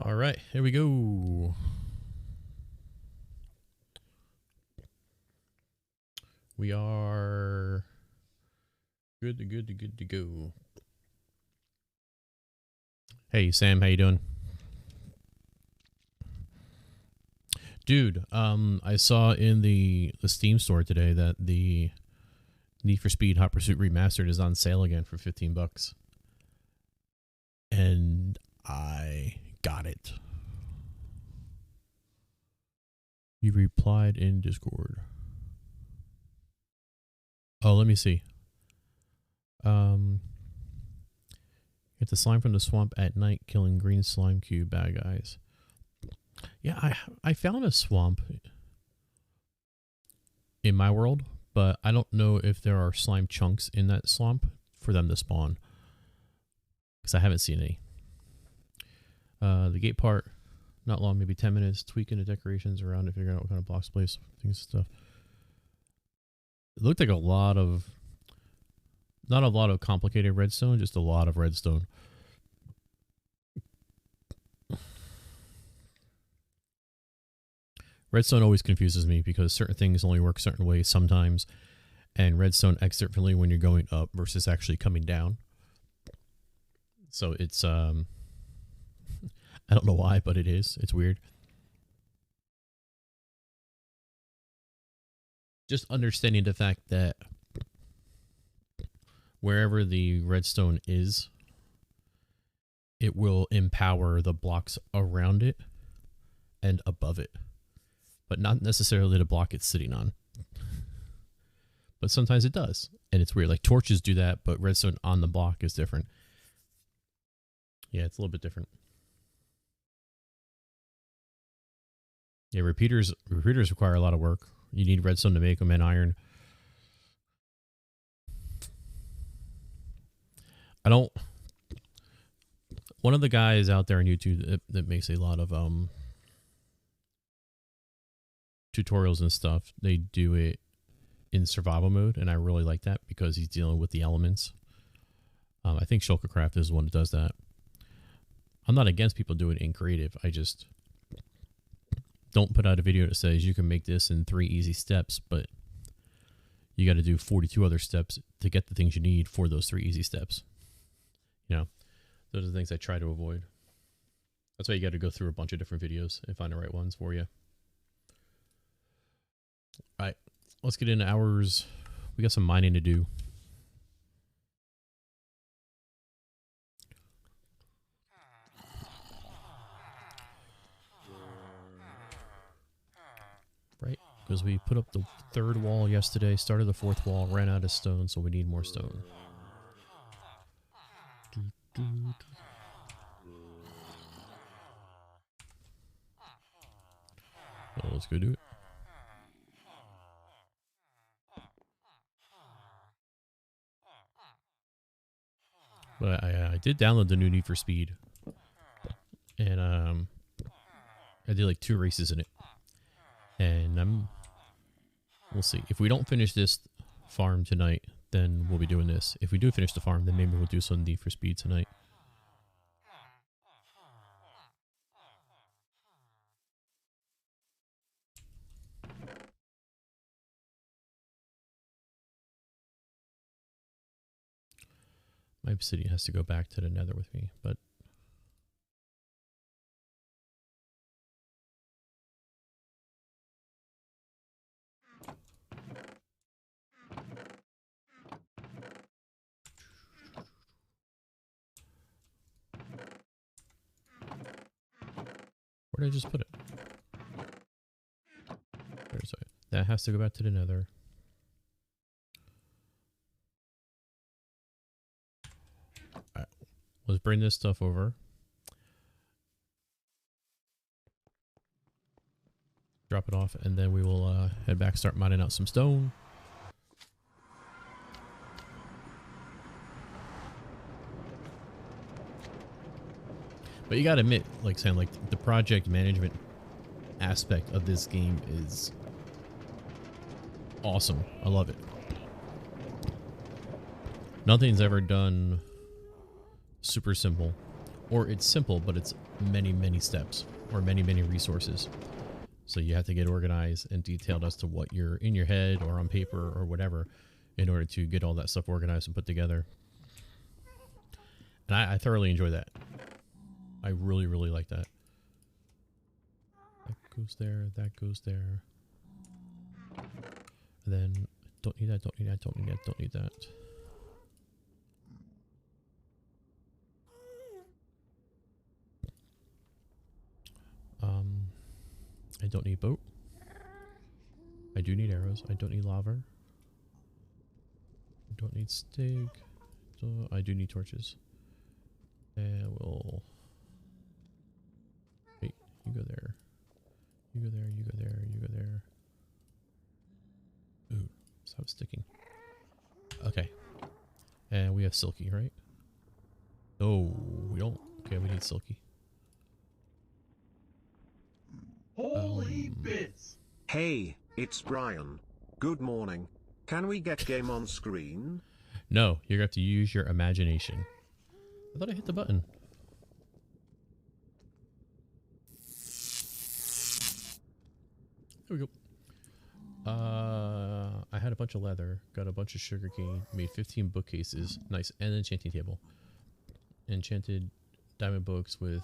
All right, here we go. We are good to go. Hey Sam, how you doing? Dude, I saw in the Steam store today that the Need for Speed Hot Pursuit Remastered is on sale again for $15. And I got it. You replied in Discord. Oh, let me see. Get the slime from the swamp at night, killing green slime cube bad guys. Yeah, I found a swamp in my world, but I don't know if there are slime chunks in that swamp for them to spawn, because I haven't seen any. The gate part, not long, maybe 10 minutes, tweaking the decorations around it, figuring out what kind of blocks to place, things and stuff. It looked like a lot of, not a lot of complicated redstone, just a lot of redstone. Redstone always confuses me because certain things only work certain ways sometimes, and redstone acts differently when you're going up versus actually coming down. So it's, I don't know why, but it is. It's weird. Just understanding the fact that wherever the redstone is, it will empower the blocks around it and above it, but not necessarily the block it's sitting on. But sometimes it does, and it's weird. Like torches do that, but redstone on the block is different. Yeah, it's a little bit different. Yeah, repeaters require a lot of work. You need redstone to make them and iron. One of the guys out there on YouTube that makes a lot of tutorials and stuff, they do it in survival mode, and I really like that because he's dealing with the elements. I think Shulkercraft is the one that does that. I'm not against people doing it in creative. I just don't put out a video that says you can make this in 3 easy steps, but you got to do 42 other steps to get the things you need for those 3 easy steps. You know, those are the things I try to avoid. That's why you got to go through a bunch of different videos and find the right ones for you. All right, let's get into ours. We got some mining to do. Right, because we put up the 3rd wall yesterday, started the 4th wall, ran out of stone, so we need more stone. So let's go do it. But I did download the new Need for Speed, and I did like 2 races in it, and we'll see. If we don't finish this farm tonight, then we'll be doing this. If we do finish the farm, then maybe we'll do some Need for Speed tonight. My obsidian has to go back to the nether with me, but where did I just put it? There's it. That has to go back to the nether. Alright, let's bring this stuff over. Drop it off, and then we will head back, start mining out some stone. But you gotta admit, like saying, like the project management aspect of this game is awesome. I love it. Nothing's ever done super simple or it's simple, but it's many, many steps or many, many resources. So you have to get organized and detailed as to what you're in your head or on paper or whatever in order to get all that stuff organized and put together. And I thoroughly enjoy that. I really, really like that. That goes there, that goes there. And then don't need that, don't need that, don't need that, don't need that. I don't need boat. I do need arrows. I don't need lava. I don't need steak. So I do need torches. And we'll... Wait, you go there. You go there, you go there, you go there. Ooh, stop sticking. Okay. And we have Silky, right? Oh, we don't. Okay, we need Silky. Holy bits! Hey, it's Brian. Good morning. Can we get game on screen? No, you're going to have to use your imagination. I thought I hit the button. There we go. I had a bunch of leather, got a bunch of sugarcane, made 15 bookcases, nice, and an enchanting table. Enchanted diamond books with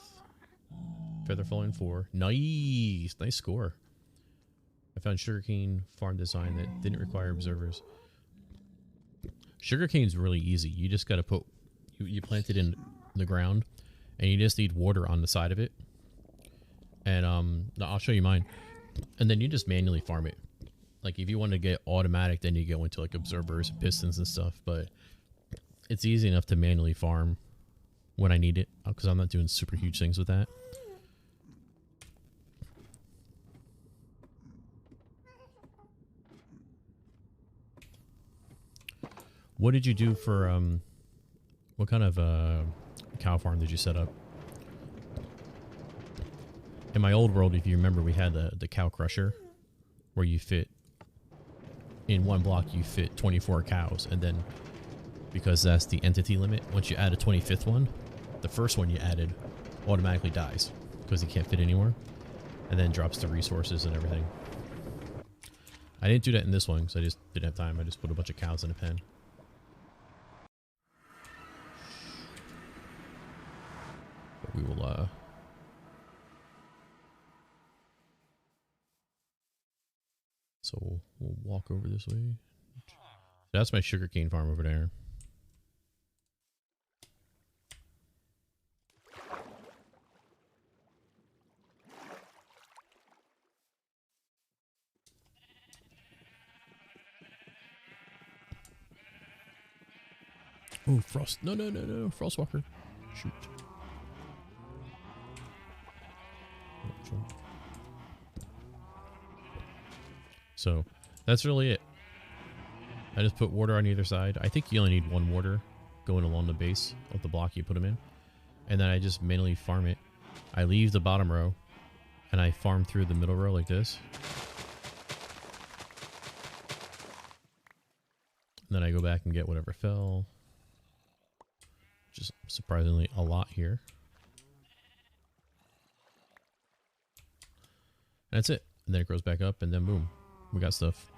feather falling 4. Nice, nice score. I found sugarcane farm design that didn't require observers. Sugarcane's really easy. You just got to put, you plant it in the ground, and you just need water on the side of it. And I'll show you mine. And then you just manually farm it. Like if you want to get automatic, then you go into like observers, pistons and stuff. But it's easy enough to manually farm when I need it, because I'm not doing super huge things with that. What did you do for what kind of cow farm did you set up? In my old world, if you remember, we had the cow crusher where you fit in one block, you fit 24 cows, and then because that's the entity limit, once you add a 25th one, the first one you added automatically dies because you can't fit anymore, and then drops the resources and everything. I didn't do that in this one because I just didn't have time. I just put a bunch of cows in a pen. But we will so we'll walk over this way. That's my sugarcane farm over there. Oh, frost. No, no, no, no. Frostwalker. Shoot. So that's really it. I just put water on either side. I think you only need one water going along the base of the block you put them in. And then I just manually farm it. I leave the bottom row and I farm through the middle row like this. And then I go back and get whatever fell. Just surprisingly a lot here. And that's it. And then it grows back up and then boom. We got stuff.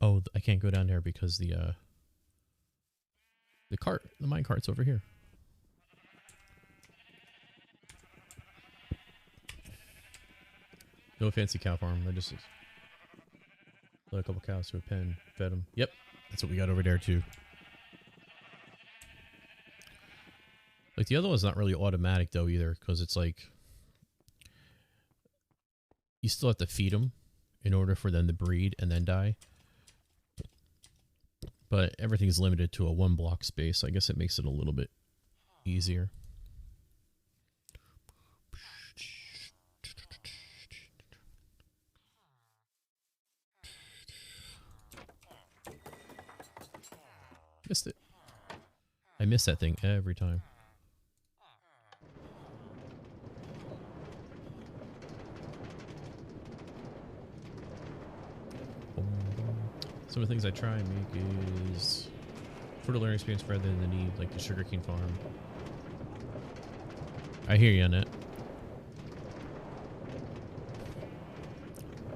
Oh, I can't go down there because the mine cart's over here. No fancy cow farm. I just let a couple cows to a pen, fed them. Yep, that's what we got over there too. Like the other one's not really automatic though either, because it's like you still have to feed them in order for them to breed and then die. But everything's limited to a 1 block space. I guess it makes it a little bit easier. Missed it. miss that thing every time. Some of the things I try and make is for the learning experience rather than the need, like the sugarcane farm. I hear you on it.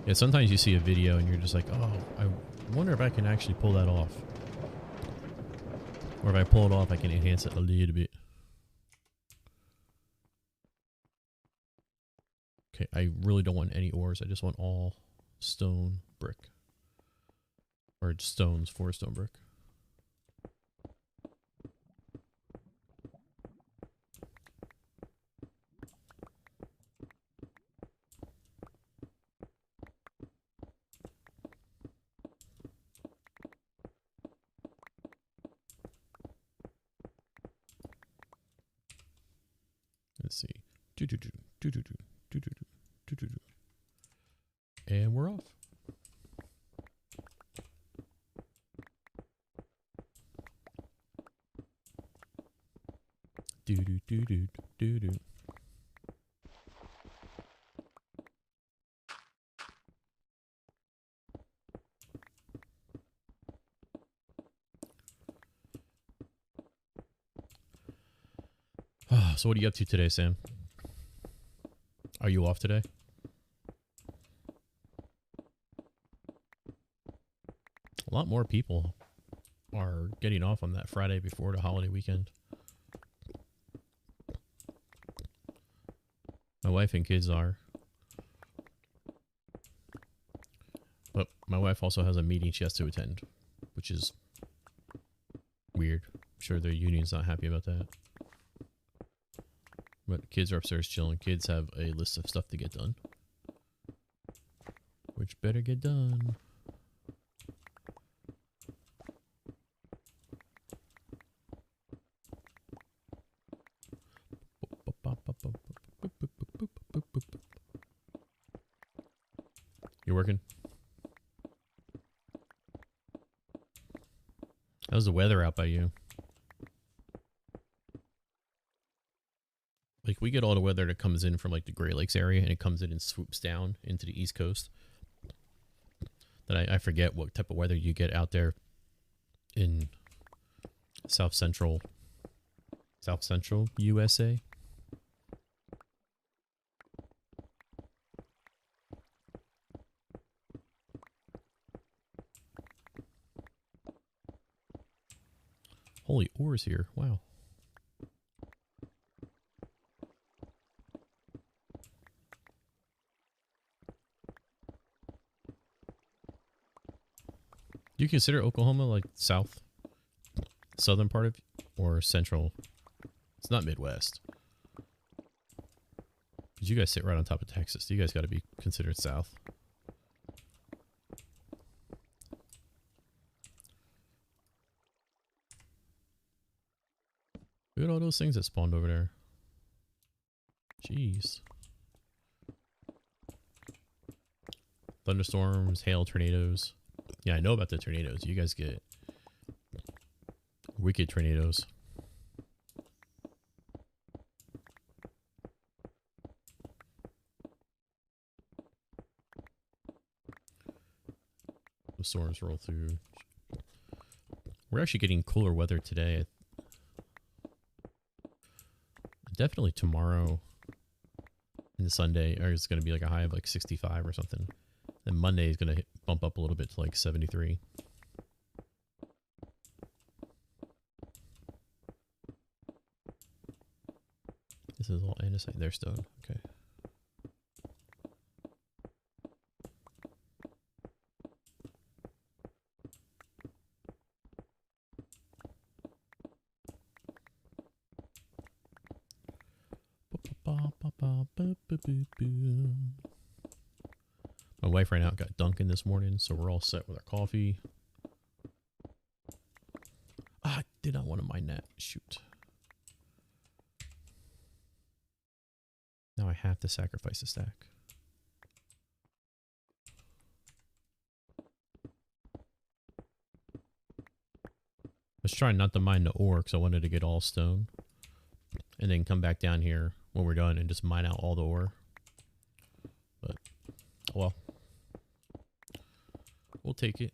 Yeah, sometimes you see a video and you're just like, oh, I wonder if I can actually pull that off. Or if I pull it off, I can enhance it a little bit. Okay, I really don't want any ores. I just want all stone brick. Or stones for stone brick. Let's see. And we're off. So what are you up to today, Sam? Are you off today? A lot more people are getting off on that Friday before the holiday weekend. My wife and kids are. But my wife also has a meeting she has to attend, which is weird. I'm sure their union's not happy about that. But kids are upstairs chilling. Kids have a list of stuff to get done. Which better get done. You working? How's the weather out by you? Like, we get all the weather that comes in from, like, the Great Lakes area, and it comes in and swoops down into the East Coast. Then I forget what type of weather you get out there in South Central USA. Holy ores here. Wow. Do you consider Oklahoma like southern part of, or central? It's not Midwest. Because you guys sit right on top of Texas. You guys got to be considered south. Look at all those things that spawned over there. Jeez. Thunderstorms, hail, tornadoes. Yeah, I know about the tornadoes. You guys get wicked tornadoes. The storms roll through. We're actually getting cooler weather today. Definitely tomorrow and Sunday is going to be like a high of like 65 or something. Then Monday is going to bump up a little bit to like 73. This is all andesite. They're stone. Okay. My wife ran out and got Dunkin' this morning, so we're all set with our coffee. Ah, I did not want to mine that. Shoot. Now I have to sacrifice a stack. trying not to mine the ore because I wanted to get all stone. And then come back down here when we're done and just mine out all the ore. But, well. We'll take it.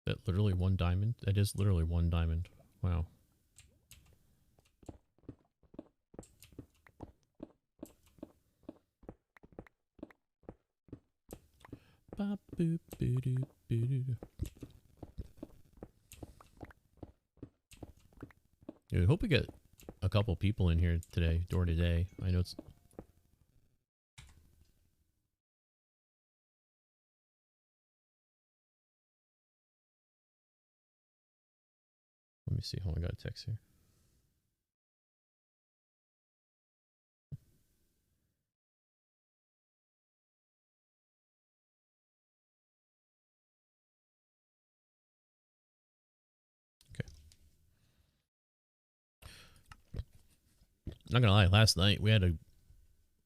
That literally 1 diamond? That is literally 1 diamond. Wow. Bop, boop, boo, doo, boo, doo, doo. Yeah, I hope we get a couple people in here today, door to day. I know it's... Let me see. Hold on, I got a text here. Not gonna lie, last night we had a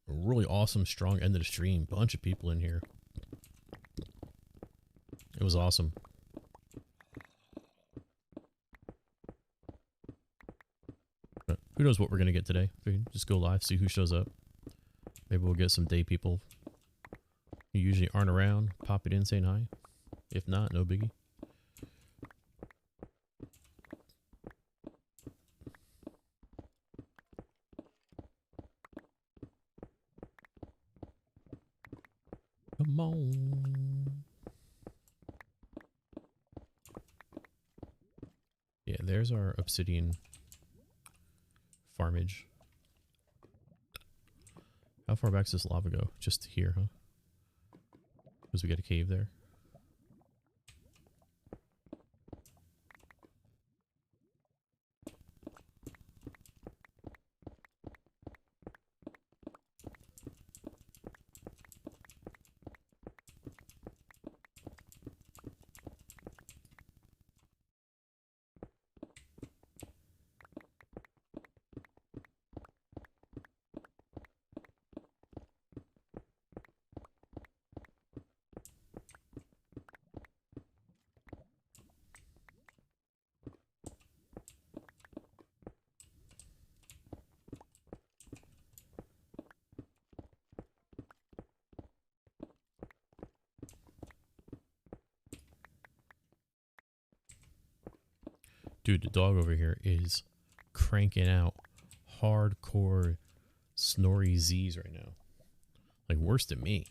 really awesome, strong end of the stream. Bunch of people in here. It was awesome. But who knows what we're gonna get today? We can just go live, see who shows up. Maybe we'll get some day people who usually aren't around. Pop it in, saying hi. If not, no biggie. Come on. Yeah, there's our obsidian farmage. How far back does this lava go? Just here, huh? Because we got a cave there. Dude, the dog over here is cranking out hardcore snory Z's right now. Like, worse than me.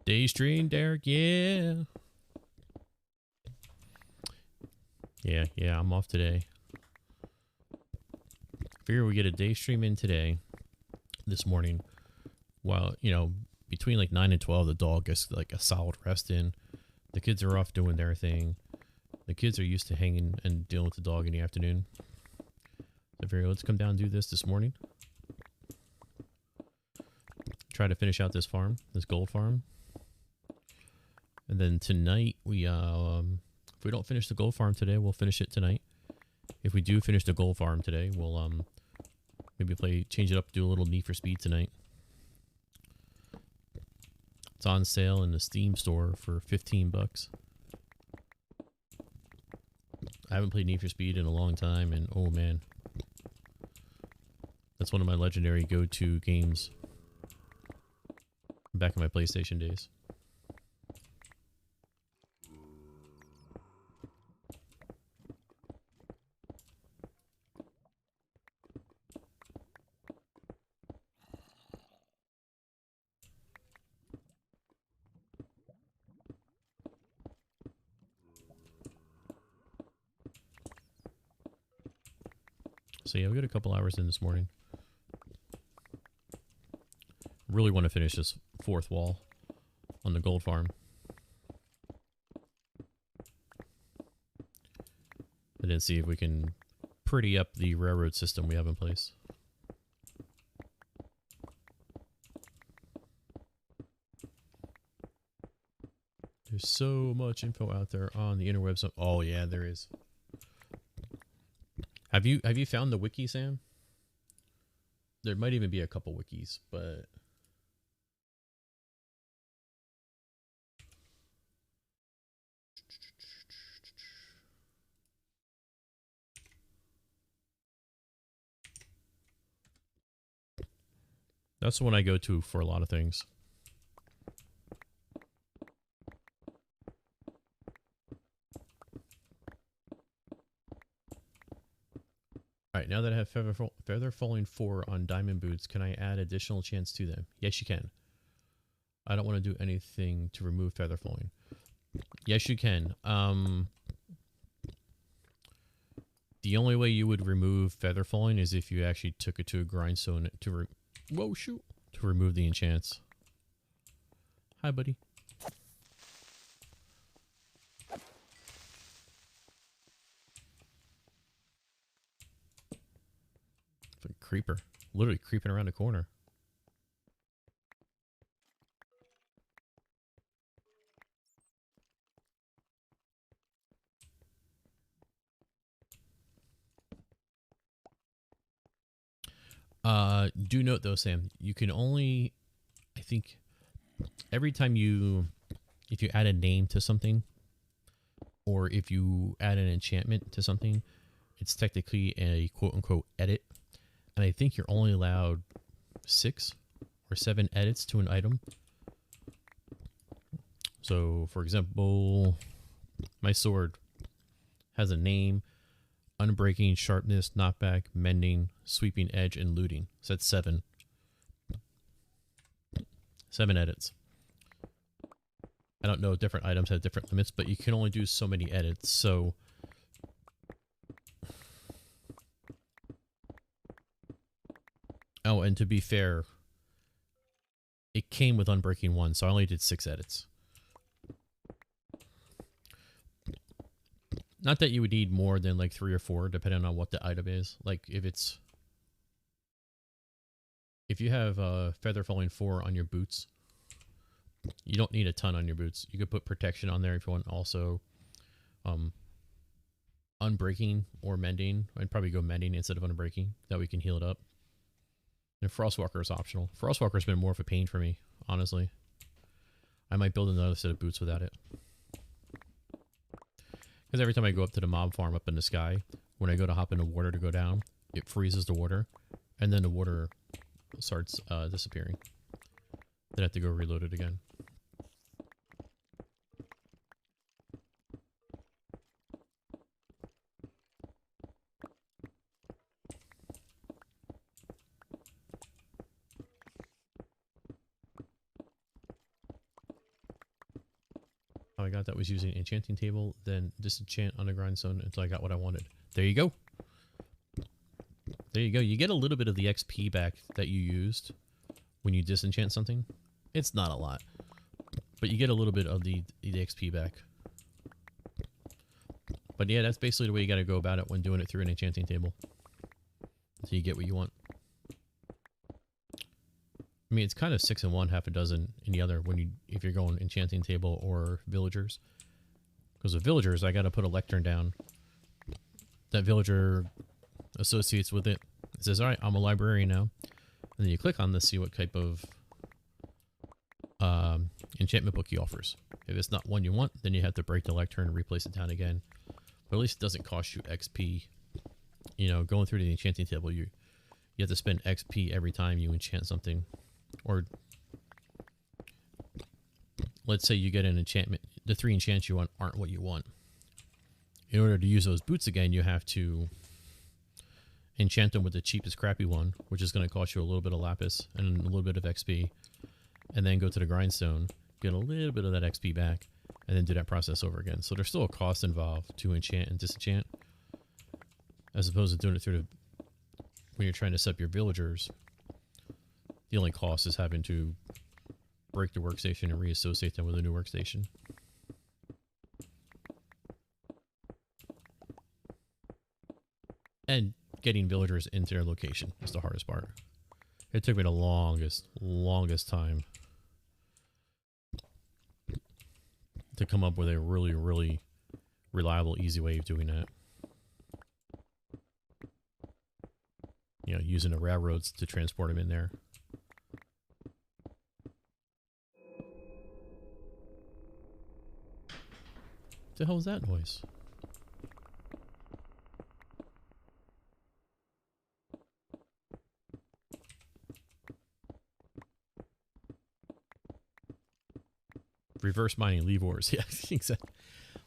Day stream, Derek, yeah. Yeah, I'm off today. Figure we get a day stream in today, this morning. While, you know, between like 9 and 12, the dog gets like a solid rest in. The kids are off doing their thing. The kids are used to hanging and dealing with the dog in the afternoon. So figure, let's come down and do this morning. Try to finish out this farm, this gold farm. And then tonight, if we don't finish the gold farm today, we'll finish it tonight. If we do finish the gold farm today, we'll maybe change it up, do a little Need for Speed tonight. It's on sale in the Steam store for 15 bucks. I haven't played Need for Speed in a long time, and oh man. That's one of my legendary go-to games. Back in my PlayStation days. So yeah, we got a couple hours in this morning. Really want to finish this 4th wall on the gold farm. And then see if we can pretty up the railroad system we have in place. There's so much info out there on the interwebs. Oh yeah, there is. Have you found the wiki, Sam? There might even be a couple wikis, but that's the one I go to for a lot of things. Alright, now that I have Feather Falling 4 on diamond boots, can I add additional chance to them? Yes, you can. I don't want to do anything to remove Feather Falling. Yes, you can. The only way you would remove Feather Falling is if you actually took it to a grindstone to to remove the enchants. Hi, buddy. It's a creeper. Literally creeping around the corner. Do note though, Sam, you can only, I think, every time if you add a name to something, or if you add an enchantment to something, it's technically a quote-unquote edit. And I think you're only allowed 6 or 7 edits to an item. So, for example, my sword has a name, unbreaking, sharpness, knockback, mending, sweeping edge, and looting. So that's 7. 7 edits. I don't know, different items have different limits, but you can only do so many edits, so... Oh, and to be fair, it came with Unbreaking 1, so I only did 6 edits. Not that you would need more than like 3 or 4, depending on what the item is. Like, if you have Feather Falling 4 on your boots, you don't need a ton on your boots. You could put protection on there if you want. Also, unbreaking or mending. I'd probably go mending instead of unbreaking. That way you can heal it up. And Frostwalker is optional. Frostwalker's been more of a pain for me, honestly. I might build another set of boots without it. Because every time I go up to the mob farm up in the sky, when I go to hop into water to go down, it freezes the water, and then the water starts disappearing. Then I have to go reload it again. Oh, I got that was using enchanting table, then disenchant on the grindstone until I got what I wanted. There you go. There you go. You get a little bit of the XP back that you used when you disenchant something. It's not a lot, but you get a little bit of the XP back. But yeah, that's basically the way you got to go about it when doing it through an enchanting table. So you get what you want. I mean, it's kind of 6 in one, half a dozen in the other if you're going enchanting table or villagers. Because with villagers, I got to put a lectern down. That villager associates with it. It says, all right, I'm a librarian now. And then you click on this, see what type of enchantment book he offers. If it's not one you want, then you have to break the lectern and replace it down again. But at least it doesn't cost you XP. You know, going through the enchanting table, you have to spend XP every time you enchant something. Or let's say you get an enchantment. The 3 enchants you want aren't what you want. In order to use those boots again, you have to enchant them with the cheapest crappy one, which is going to cost you a little bit of lapis and a little bit of XP. And then go to the grindstone, get a little bit of that XP back, and then do that process over again. So there's still a cost involved to enchant and disenchant, as opposed to doing it through when you're trying to set up your villagers. The only cost is having to break the workstation and reassociate them with a new workstation. And getting villagers into their location is the hardest part. It took me the longest time to come up with a really, really reliable, easy way of doing that. You know, using the railroads to transport them in there. What the hell is that noise? Reverse mining, leave ores. Yeah, exactly.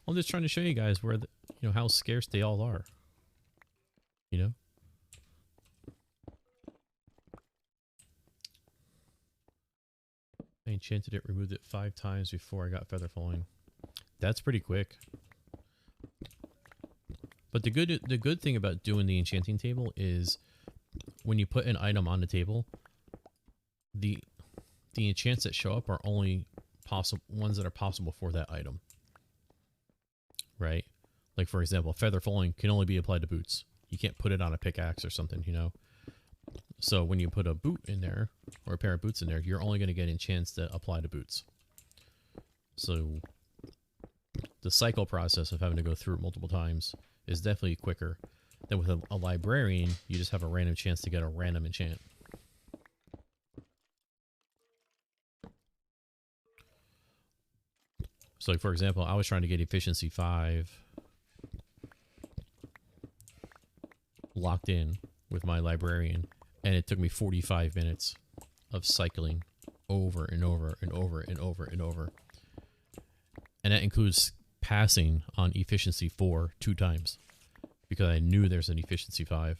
I'm just trying to show you guys where, you know, how scarce they all are. You know? I enchanted it, removed it 5 times before I got feather falling. That's pretty quick. But the good thing about doing the enchanting table is when you put an item on the table, the enchants that show up are only possible ones that are possible for that item. Right? Like for example, feather falling can only be applied to boots. You can't put it on a pickaxe or something, you know. So when you put a boot in there or a pair of boots in there, you're only going to get enchants that apply to boots. So the cycle process of having to go through it multiple times is definitely quicker than with a librarian. You just have a random chance to get a random enchant. So like for example, I was trying to get efficiency 5 locked in with my librarian, and it took me 45 minutes of cycling over and over and over and over and over. And that includes passing on efficiency 4 2 times because I knew there's an efficiency 5.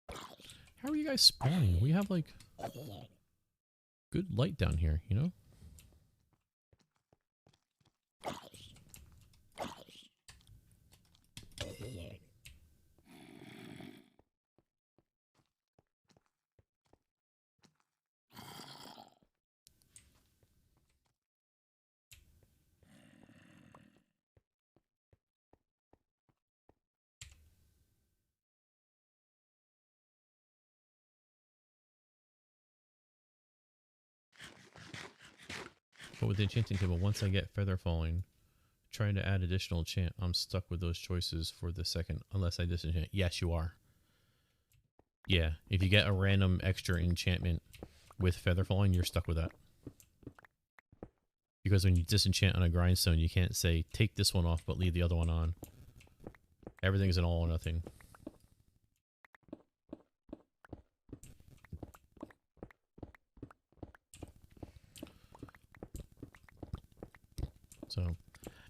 How are you guys spawning? We have like good light down here, you know? But with the enchanting table, once I get feather falling, trying to add additional enchant, I'm stuck with those choices for the second, unless I disenchant. Yes, you are. Yeah, if you get a random extra enchantment with feather falling, you're stuck with that. Because when you disenchant on a grindstone, you can't say, take this one off, but leave the other one on. Everything's an all or nothing. So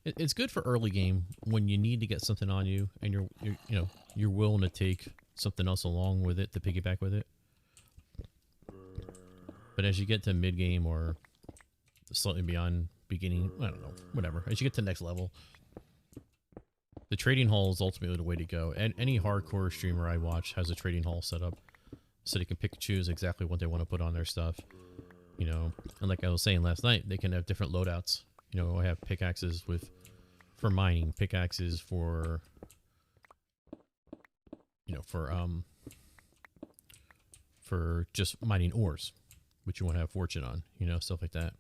it's good for early game when you need to get something on you and you're willing to take something else along with it to piggyback with it. But as you get to mid game or slightly beyond beginning, I don't know, whatever. As you get to the next level, the trading hall is ultimately the way to go. And any hardcore streamer I watch has a trading hall set up so they can pick and choose exactly what they want to put on their stuff. You know, and like I was saying last night, they can have different loadouts. You know, I have pickaxes for mining, pickaxes for, you know, for just mining ores, which you want to have fortune on, you know, stuff like that.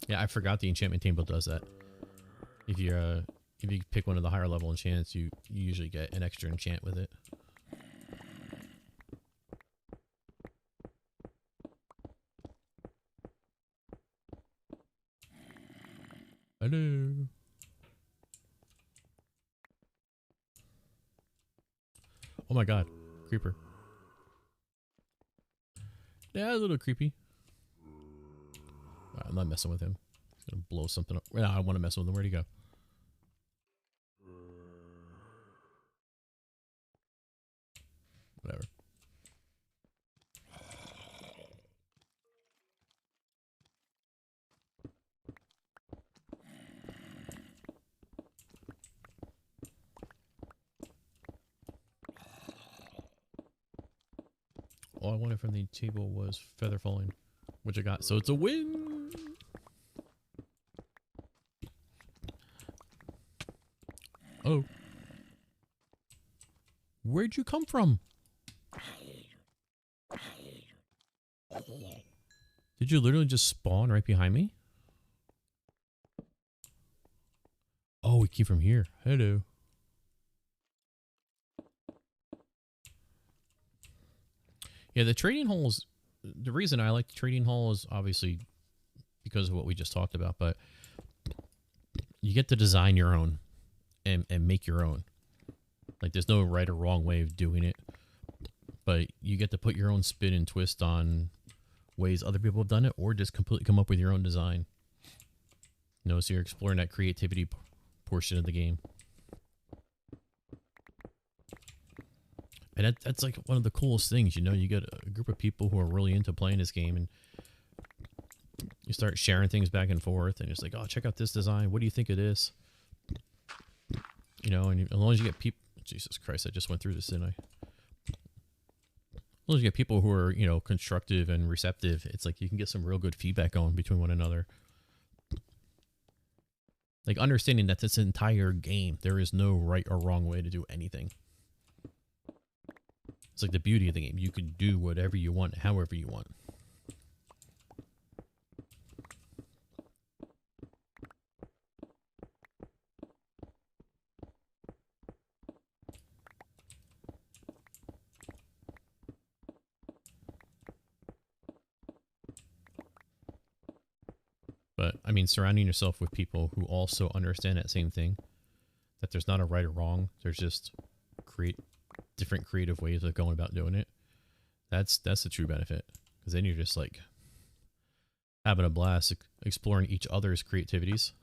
Yeah, I forgot the enchantment table does that. If you pick one of the higher level enchants, you usually get an extra enchant with it. Hello. Oh my god, creeper. Yeah, a little creepy. I'm not messing with him. He's gonna blow something up. No, I want to mess with him. Where'd he go? Whatever. I wanted from the table was feather falling, which I got. So it's a win. Oh. Where'd you come from? Did you literally just spawn right behind me? Oh, we came from here. Hello. Yeah, the trading hall is... The reason I like the trading hall is obviously because of what we just talked about, but you get to design your own and make your own. Like, there's no right or wrong way of doing it, but you get to put your own spin and twist on ways other people have done it, or just completely come up with your own design. You know, so you're exploring that creativity portion of the game. And that's like one of the coolest things, you know, you get a group of people who are really into playing this game, and you start sharing things back and forth, and it's like, oh, check out this design. What do you think of this? You know, and as long as you get people, Jesus Christ, I just went through this, didn't I? As long as you get people who are, you know, constructive and receptive, it's like you can get some real good feedback going between one another. Like, understanding that this entire game, there is no right or wrong way to do anything. It's like the beauty of the game. You can do whatever you want, however you want. But, I mean, surrounding yourself with people who also understand that same thing, that there's not a right or wrong, there's just different creative ways of going about doing it. That's the true benefit. Because then you're just, like, having a blast exploring each other's creativities.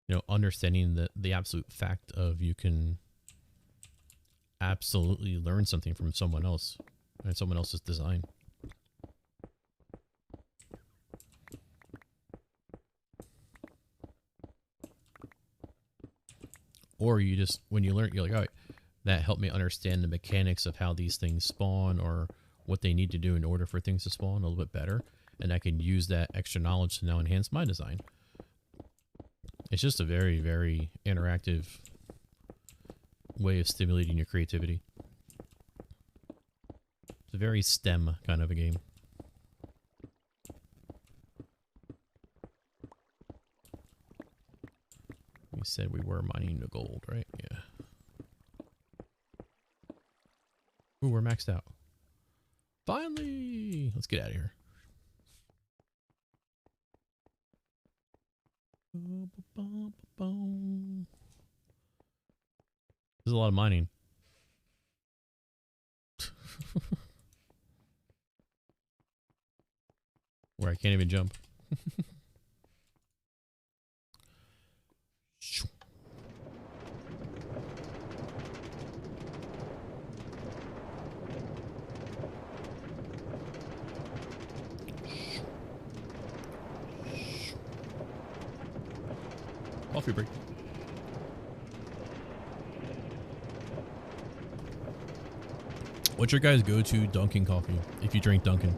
You know, understanding the absolute fact of you can absolutely learn something from someone else and someone else's design. Or you just, when you learn, you're like, all right, that helped me understand the mechanics of how these things spawn, or what they need to do in order for things to spawn a little bit better. And I can use that extra knowledge to now enhance my design. It's just a very, very interactive way of stimulating your creativity. It's a very STEM kind of a game. We said we were mining the gold, right? Yeah. Ooh, we're maxed out. Finally! Let's get out of here. There's a lot of mining. Where I can't even jump. Coffee break. What's your guys' go-to Dunkin' coffee if you drink Dunkin'?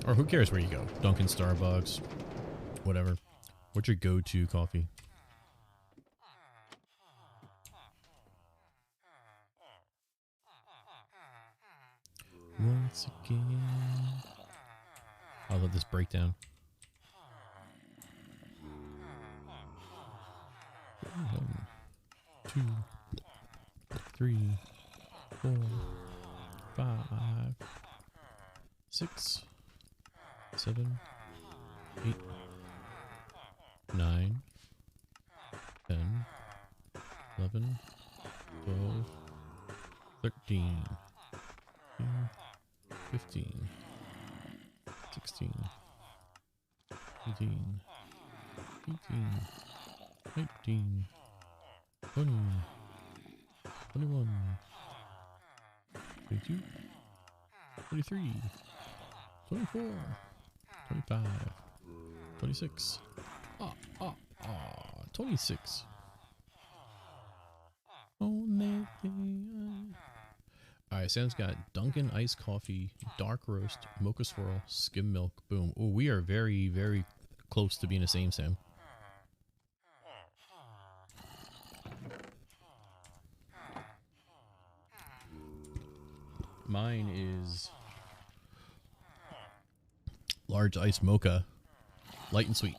Or who cares where you go? Dunkin', Starbucks, whatever. What's your go-to coffee? Once again. I love this breakdown. 1, 2, 3, 4, 5, 6, 7, 8, 9, 10, 11, 12, 13, 15, 16, 17, 18, 19, 20, 21, 22, 23, 24, 25, 26. 26. Only thing Alright, Sam's got Dunkin' iced coffee, dark roast, mocha swirl, skim milk, boom. Oh, we are very, very close to being the same, Sam. Mine is large iced mocha, light and sweet.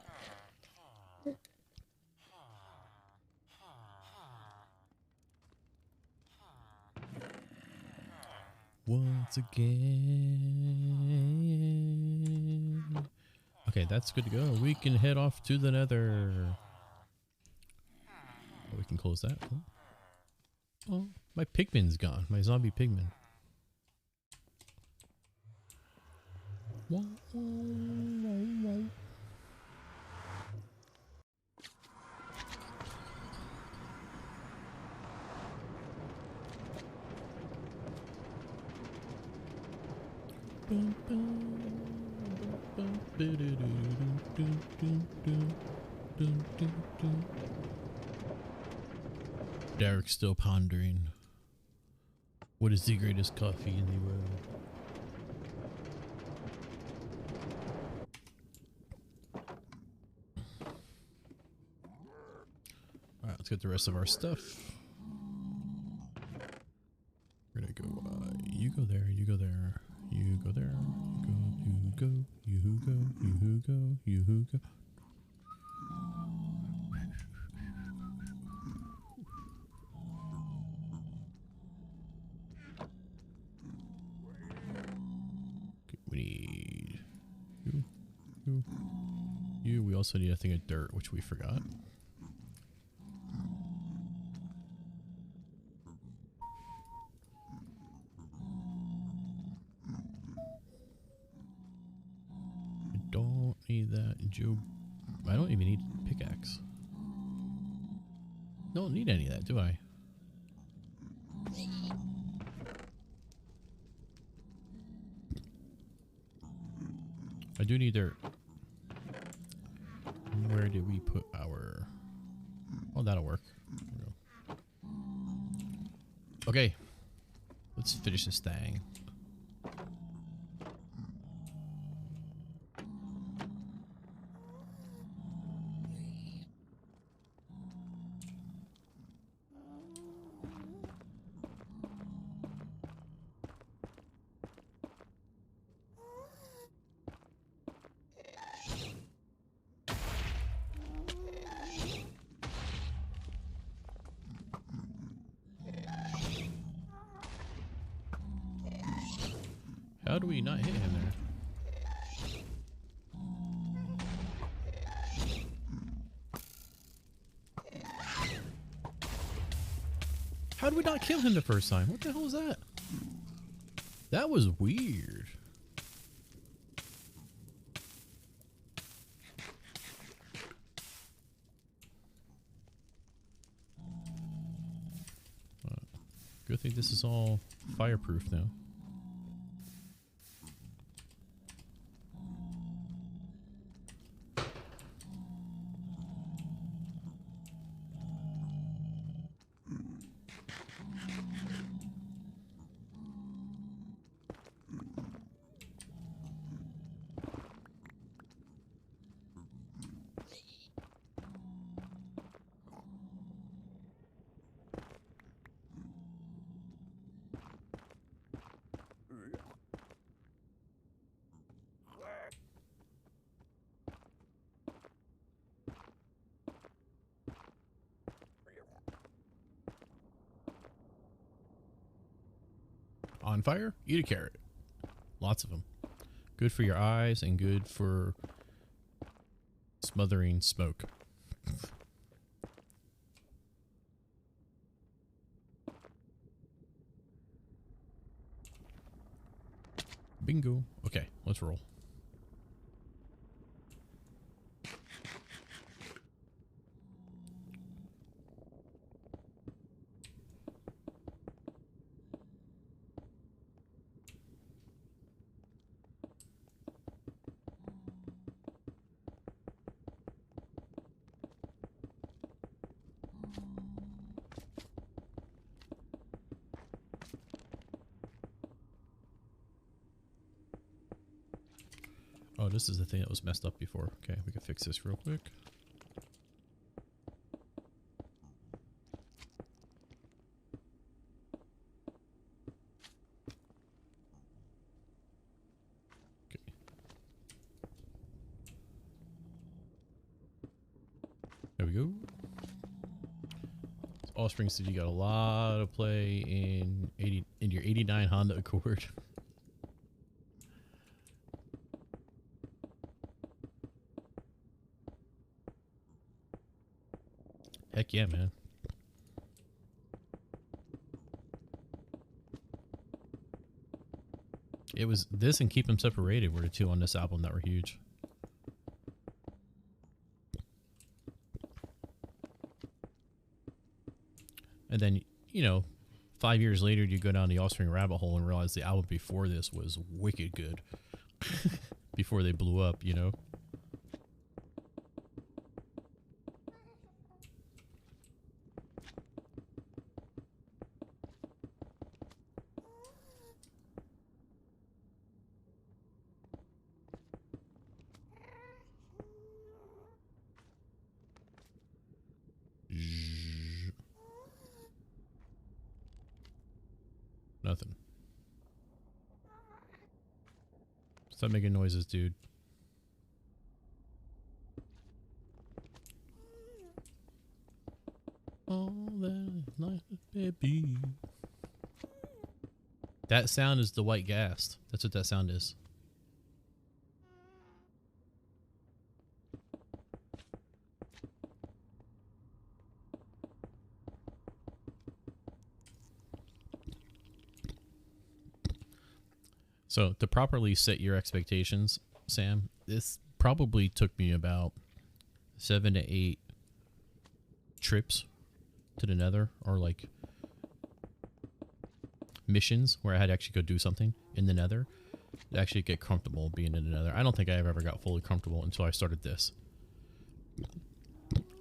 Once again. Okay, that's good to go. We can head off to the nether. Oh, we can close that. Oh, my pigman's gone. My zombie pigman. Derek's still pondering. What is the greatest coffee in the world? Alright, let's get the rest of our stuff. We're gonna go, you go there, you go there, you go there, you go, you go, you go, you go, you go. Okay, we need you. We also need a thing of dirt, which we forgot. Don't need that, Joe. I don't even need pickaxe. Don't need any of that, do I? I do need dirt. Where did we put our... Oh, that'll work. There we go. Okay. Let's finish this thing. How do we not hit him there? How did we not kill him the first time? What the hell was that? That was weird. Good thing this is all fireproof now. On fire, eat a carrot. Lots of them. Good for your eyes and good for smothering smoke. Bingo. Okay, let's roll. Oh, this is the thing that was messed up before. Okay, we can fix this real quick. Okay. There we go. Offspring City got a lot of play in your 89 Honda Accord. Heck yeah, man. It was this and Keep Them Separated were the two on this album that were huge. And then, you know, 5 years later, you go down the Offspring rabbit hole and realize the album before this was wicked good. Before they blew up, you know? Nothing. Stop making noises, dude. All that life, baby. That sound is the white gas. That's what that sound is. So to properly set your expectations, Sam, this probably took me about 7 to 8 trips to the Nether, or like missions where I had to actually go do something in the Nether to actually get comfortable being in the Nether. I don't think I ever got fully comfortable until I started this.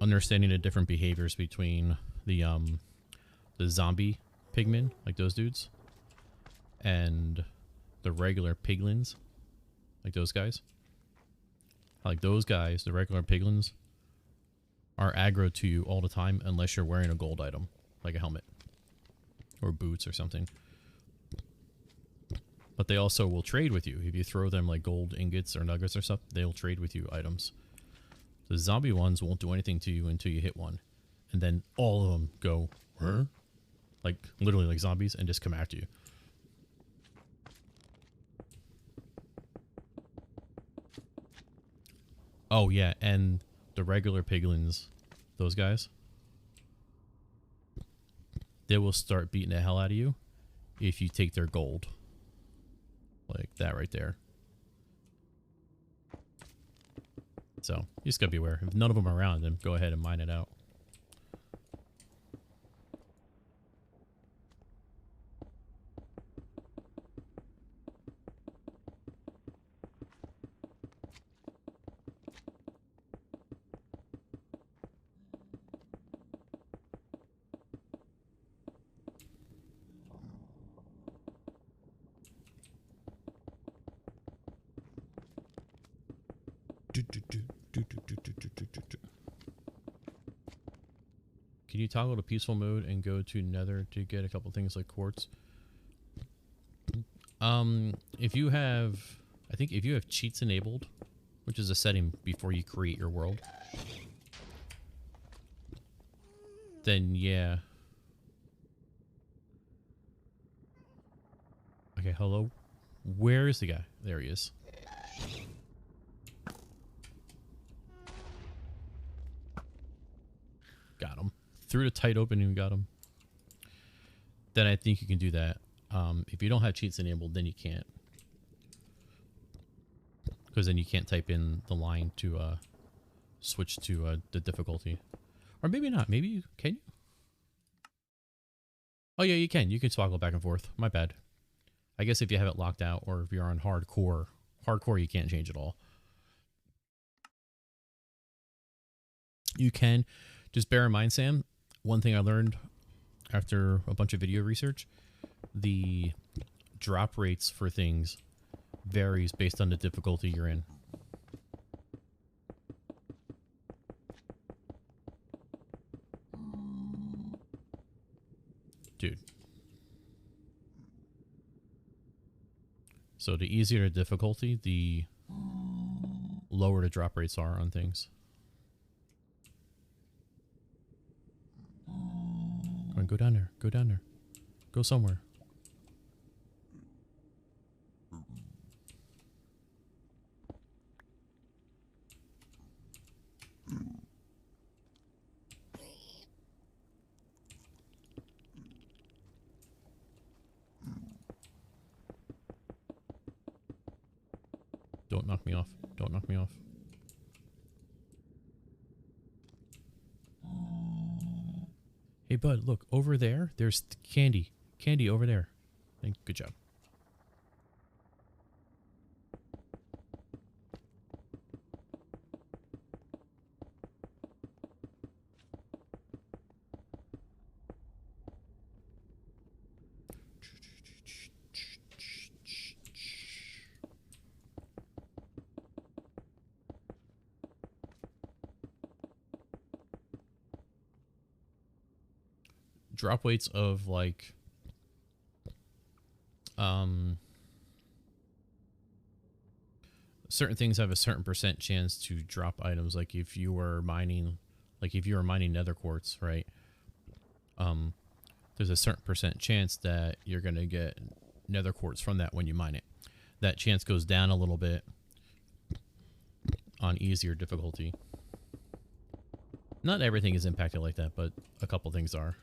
Understanding the different behaviors between the zombie pigmen, like those dudes, and the regular piglins, like those guys. Like those guys, the regular piglins, are aggro to you all the time unless you're wearing a gold item, like a helmet or boots or something. But they also will trade with you. If you throw them like gold ingots or nuggets or stuff, they'll trade with you items. The zombie ones won't do anything to you until you hit one. And then all of them go, huh? Like literally like zombies, and just come after you. Oh yeah, and the regular piglins, those guys, they will start beating the hell out of you if you take their gold. Like that right there. So you just gotta be aware. If none of them are around, then go ahead and mine it out. Can you toggle to peaceful mode and go to Nether to get a couple things like quartz? If you have, I think if you have cheats enabled, which is a setting before you create your world, then yeah. Okay, hello. Where is the guy? There he is. Got him. Through the tight opening, and got him. Then I think you can do that. If you don't have cheats enabled, then you can't. Because then you can't type in the line to switch to the difficulty. Or maybe not. Maybe you can. You? Oh yeah, you can. You can toggle back and forth. My bad. I guess if you have it locked out, or if you're on hardcore, you can't change it all. You can. Just bear in mind, Sam, one thing I learned after a bunch of video research, the drop rates for things varies based on the difficulty you're in. Dude. So the easier the difficulty, the lower the drop rates are on things. Come on, go down there. Go down there. Go somewhere. Don't knock me off. Don't knock me off. Hey, bud, look, over there, there's candy. Candy over there. Good job. Drop weights of like certain things have a certain percent chance to drop items. Like if you were mining nether quartz, right? There's a certain percent chance that you're gonna get nether quartz from that when you mine it. That chance goes down a little bit on easier difficulty. Not everything is impacted like that, but a couple things are.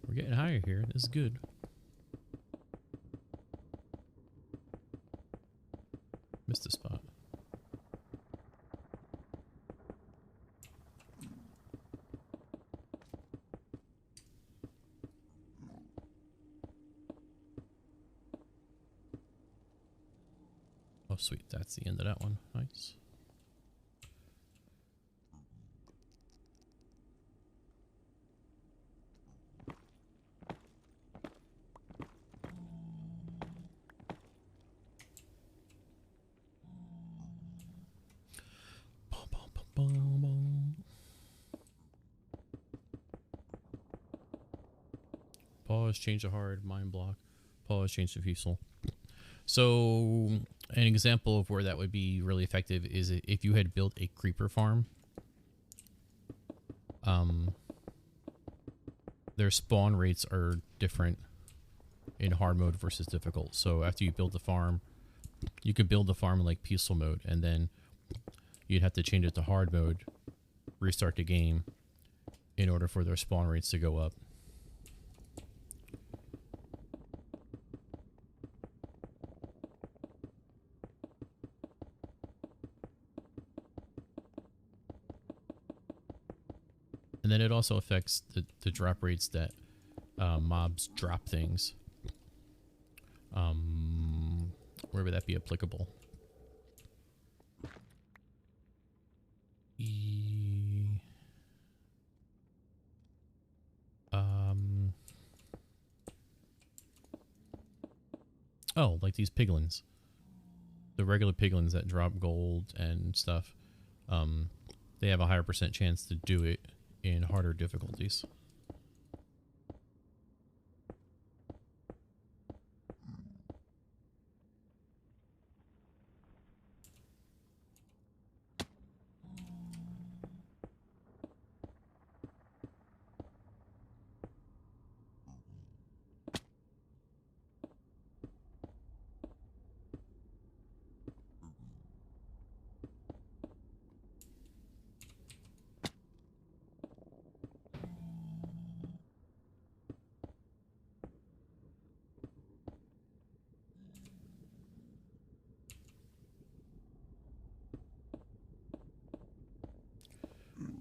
We're getting higher here. This is good. Missed a spot. Oh, sweet. That's the end of that one. Nice. Pause, change the hard, mine block. Pause, change the fusel. So an example of where that would be really effective is if you had built a creeper farm. Their spawn rates are different in hard mode versus difficult. So after you build the farm, you could build the farm in like peaceful mode, and then you'd have to change it to hard mode, restart the game in order for their spawn rates to go up. And then it also affects the drop rates that mobs drop things. Where would that be applicable? Oh, like these piglins. The regular piglins that drop gold and stuff. They have a higher percent chance to do it in harder difficulties.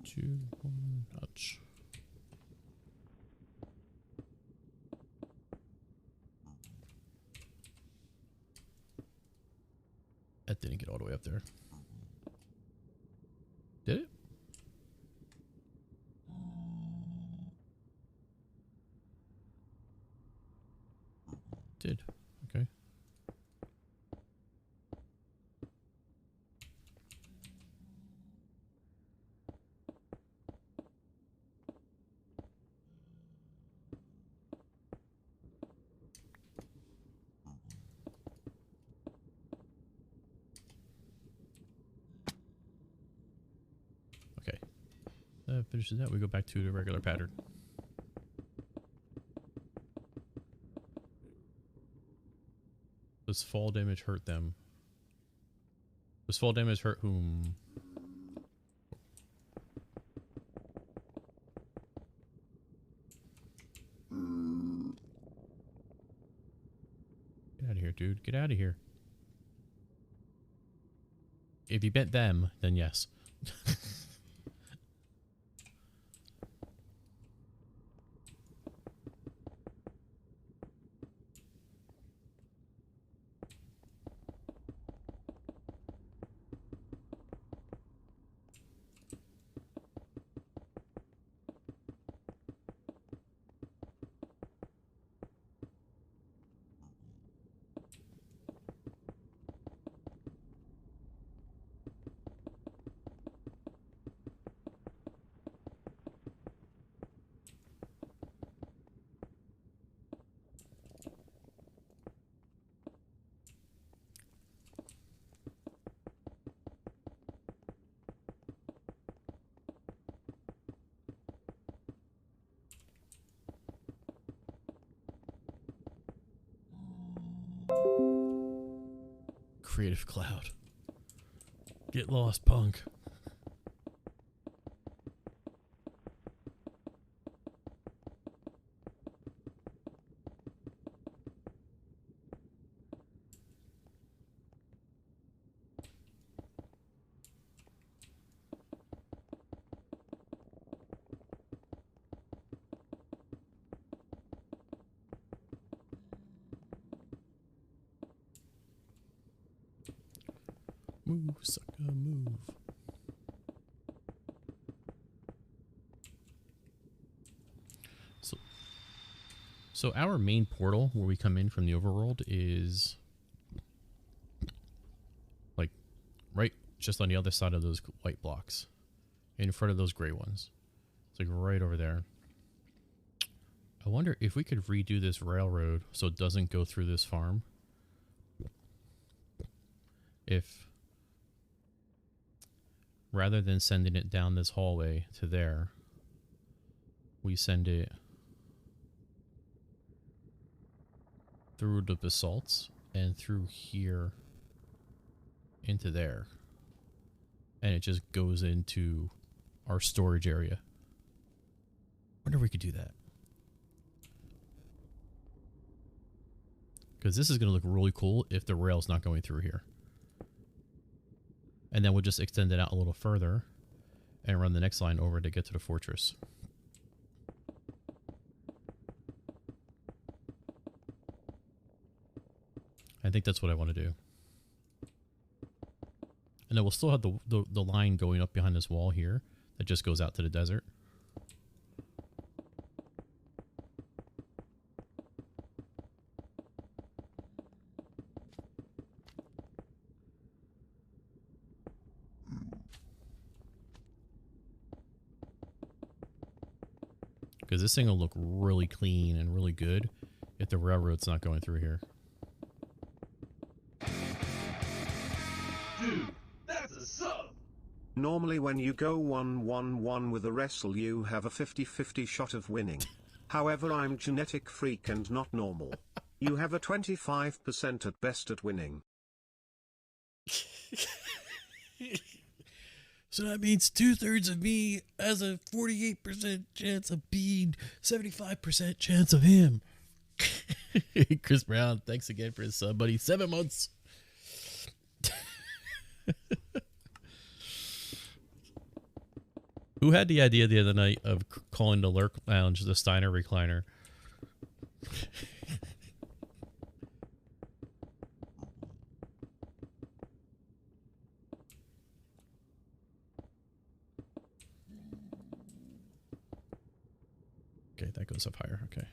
Two, one, touch. That didn't get all the way up there. Did it? Did. Okay. Okay. That finishes that. We go back to the regular pattern. Does fall damage hurt them? Does fall damage hurt whom? Get out of here, dude. Get out of here. If you bet them, then yes. Creative Cloud. Get lost, punk. Move, sucker, move. So our main portal where we come in from the overworld is like right just on the other side of those white blocks, in front of those gray ones. It's like right over there. I wonder if we could redo this railroad so it doesn't go through this farm. If rather than sending it down this hallway to there, we send it through the basalts and through here into there. And it just goes into our storage area. Wonder if we could do that. Because this is going to look really cool if the rail's not going through here. And then we'll just extend it out a little further and run the next line over to get to the fortress. I think that's what I want to do. And then we'll still have the line going up behind this wall here that just goes out to the desert. Because this thing will look really clean and really good if the railroad's not going through here. Dude, that's a sub! Normally when you go 1-1-1 with a wrestle you have a 50-50 shot of winning. However, I'm genetic freak and not normal. You have a 25% at best at winning. So that means 2/3 of me has a 48% chance of being 75% chance of him. Chris Brown, thanks again for his sub, buddy. 7 months. Who had the idea the other night of calling the Lurk Lounge the Steiner Recliner? that goes up higher. Okay.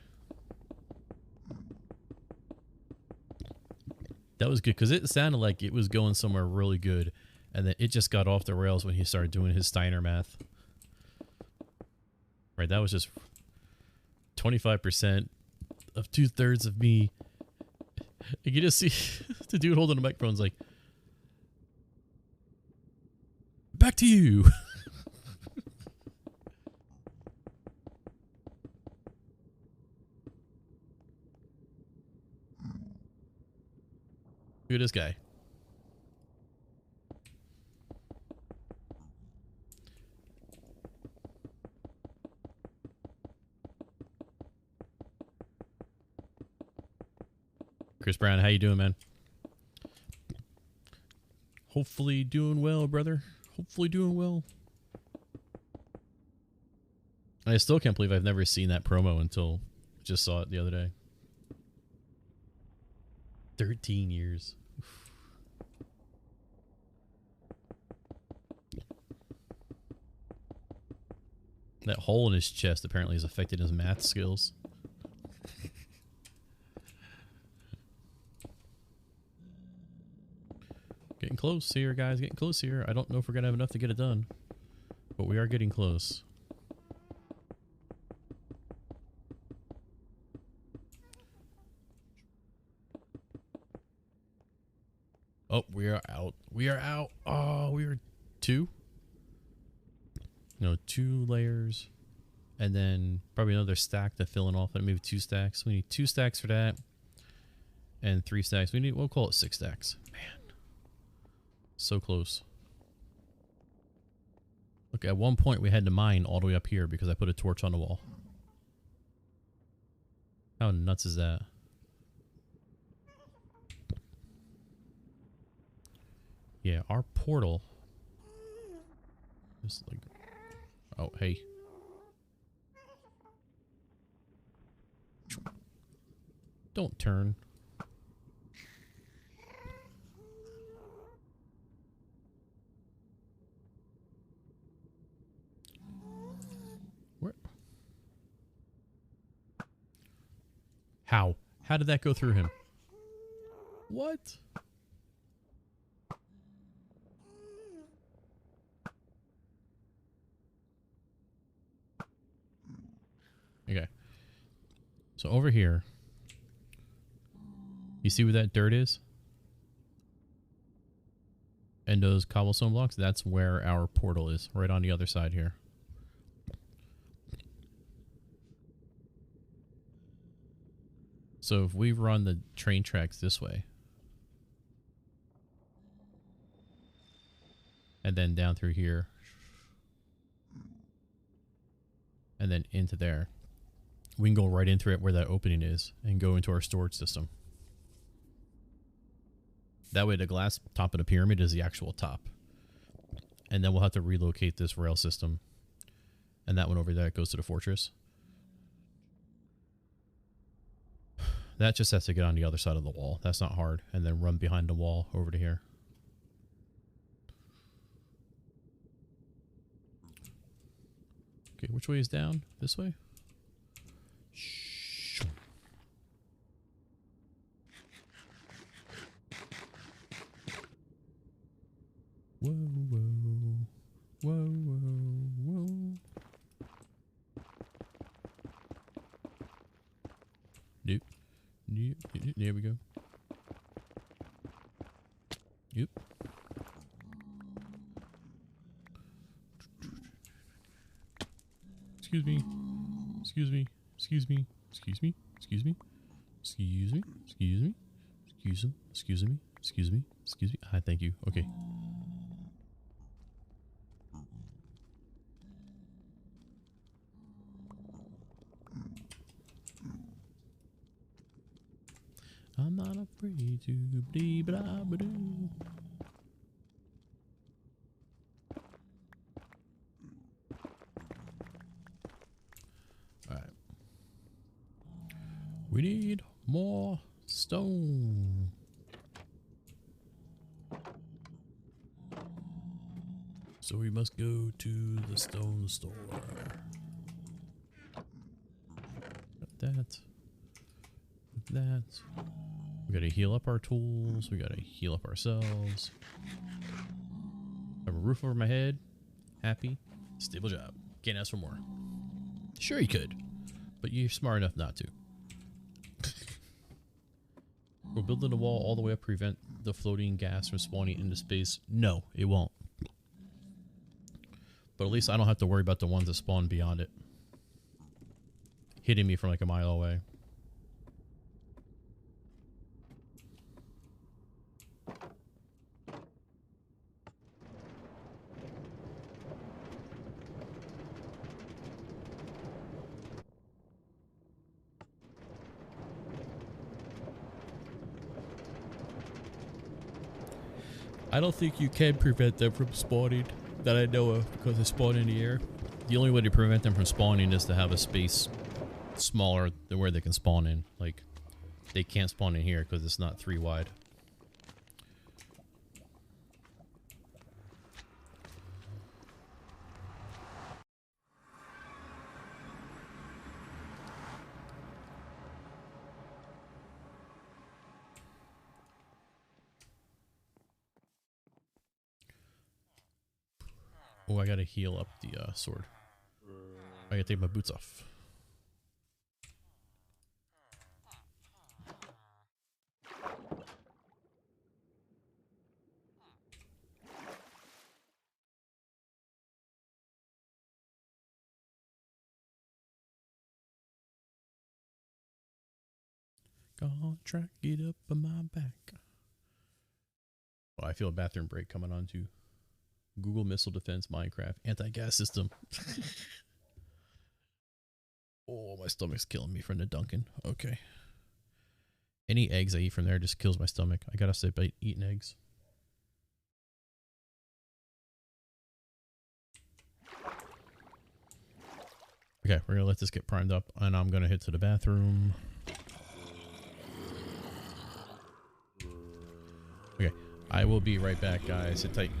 That was good because it sounded like it was going somewhere really good, and then it just got off the rails when he started doing his Steiner math. Right, that was just 25% of 2/3 of me. You can just see the dude holding the microphone's like, back to you. Look at this guy. Chris Brown, how you doing, man? Hopefully doing well, brother. Hopefully doing well. I still can't believe I've never seen that promo until just saw it the other day. 13 years. That hole in his chest apparently has affected his math skills. Getting close here, guys. Getting close here. I don't know if we're going to have enough to get it done, but we are getting close. Oh, we are out. We are out. Oh, we are 2. No, 2 layers. And then probably another stack to fill it off. And maybe 2 stacks. We need 2 stacks for that. And 3 stacks. We'll call it 6 stacks. Man. So close. Look, at one point we had to mine all the way up here because I put a torch on the wall. How nuts is that? Yeah, our portal is like... Oh, hey. Don't turn. Where? How? How did that go through him? What? Okay. So over here, you see where that dirt is? And those cobblestone blocks, that's where our portal is, right on the other side here. So if we run the train tracks this way, and then down through here, and then into there, we can go right into it where that opening is and go into our storage system. That way the glass top of the pyramid is the actual top. And then we'll have to relocate this rail system. And that one over there goes to the fortress. That just has to get on the other side of the wall. That's not hard. And then run behind the wall over to here. Okay, which way is down? This way? Whoa, whoa, whoa, whoa, whoa. Nope. Nope. There we go. Yep. Excuse me. Excuse me. Excuse me. Excuse me. Excuse me. Excuse me. Excuse me. Excuse me. Excuse me. Excuse me. Excuse me. Hi, thank you. Okay. I'm not afraid to be blah blah doo. All right. We need more stone. So we must go to the stone store. that. With that. We gotta heal up our tools. We gotta heal up ourselves. Have a roof over my head. Happy. Stable job. Can't ask for more. Sure you could, but you're smart enough not to. Will building a wall all the way up prevent the floating gas from spawning into space? No, it won't. But at least I don't have to worry about the ones that spawn beyond it, hitting me from like a mile away. I don't think you can prevent them from spawning that I know of because they spawn in the air. The only way to prevent them from spawning is to have a space smaller than where they can spawn in. Like, they can't spawn in here because it's not 3 wide. Oh, I gotta heal up the sword. I gotta take my boots off. Gonna track it up on my back. Oh, I feel a bathroom break coming on too. Google Missile Defense Minecraft anti-gas system. Oh, my stomach's killing me from the Dunkin'. Okay. Any eggs I eat from there just kills my stomach. I gotta stop eating eggs. Okay, we're gonna let this get primed up, and I'm gonna head to the bathroom. Okay, I will be right back, guys. Sit tight.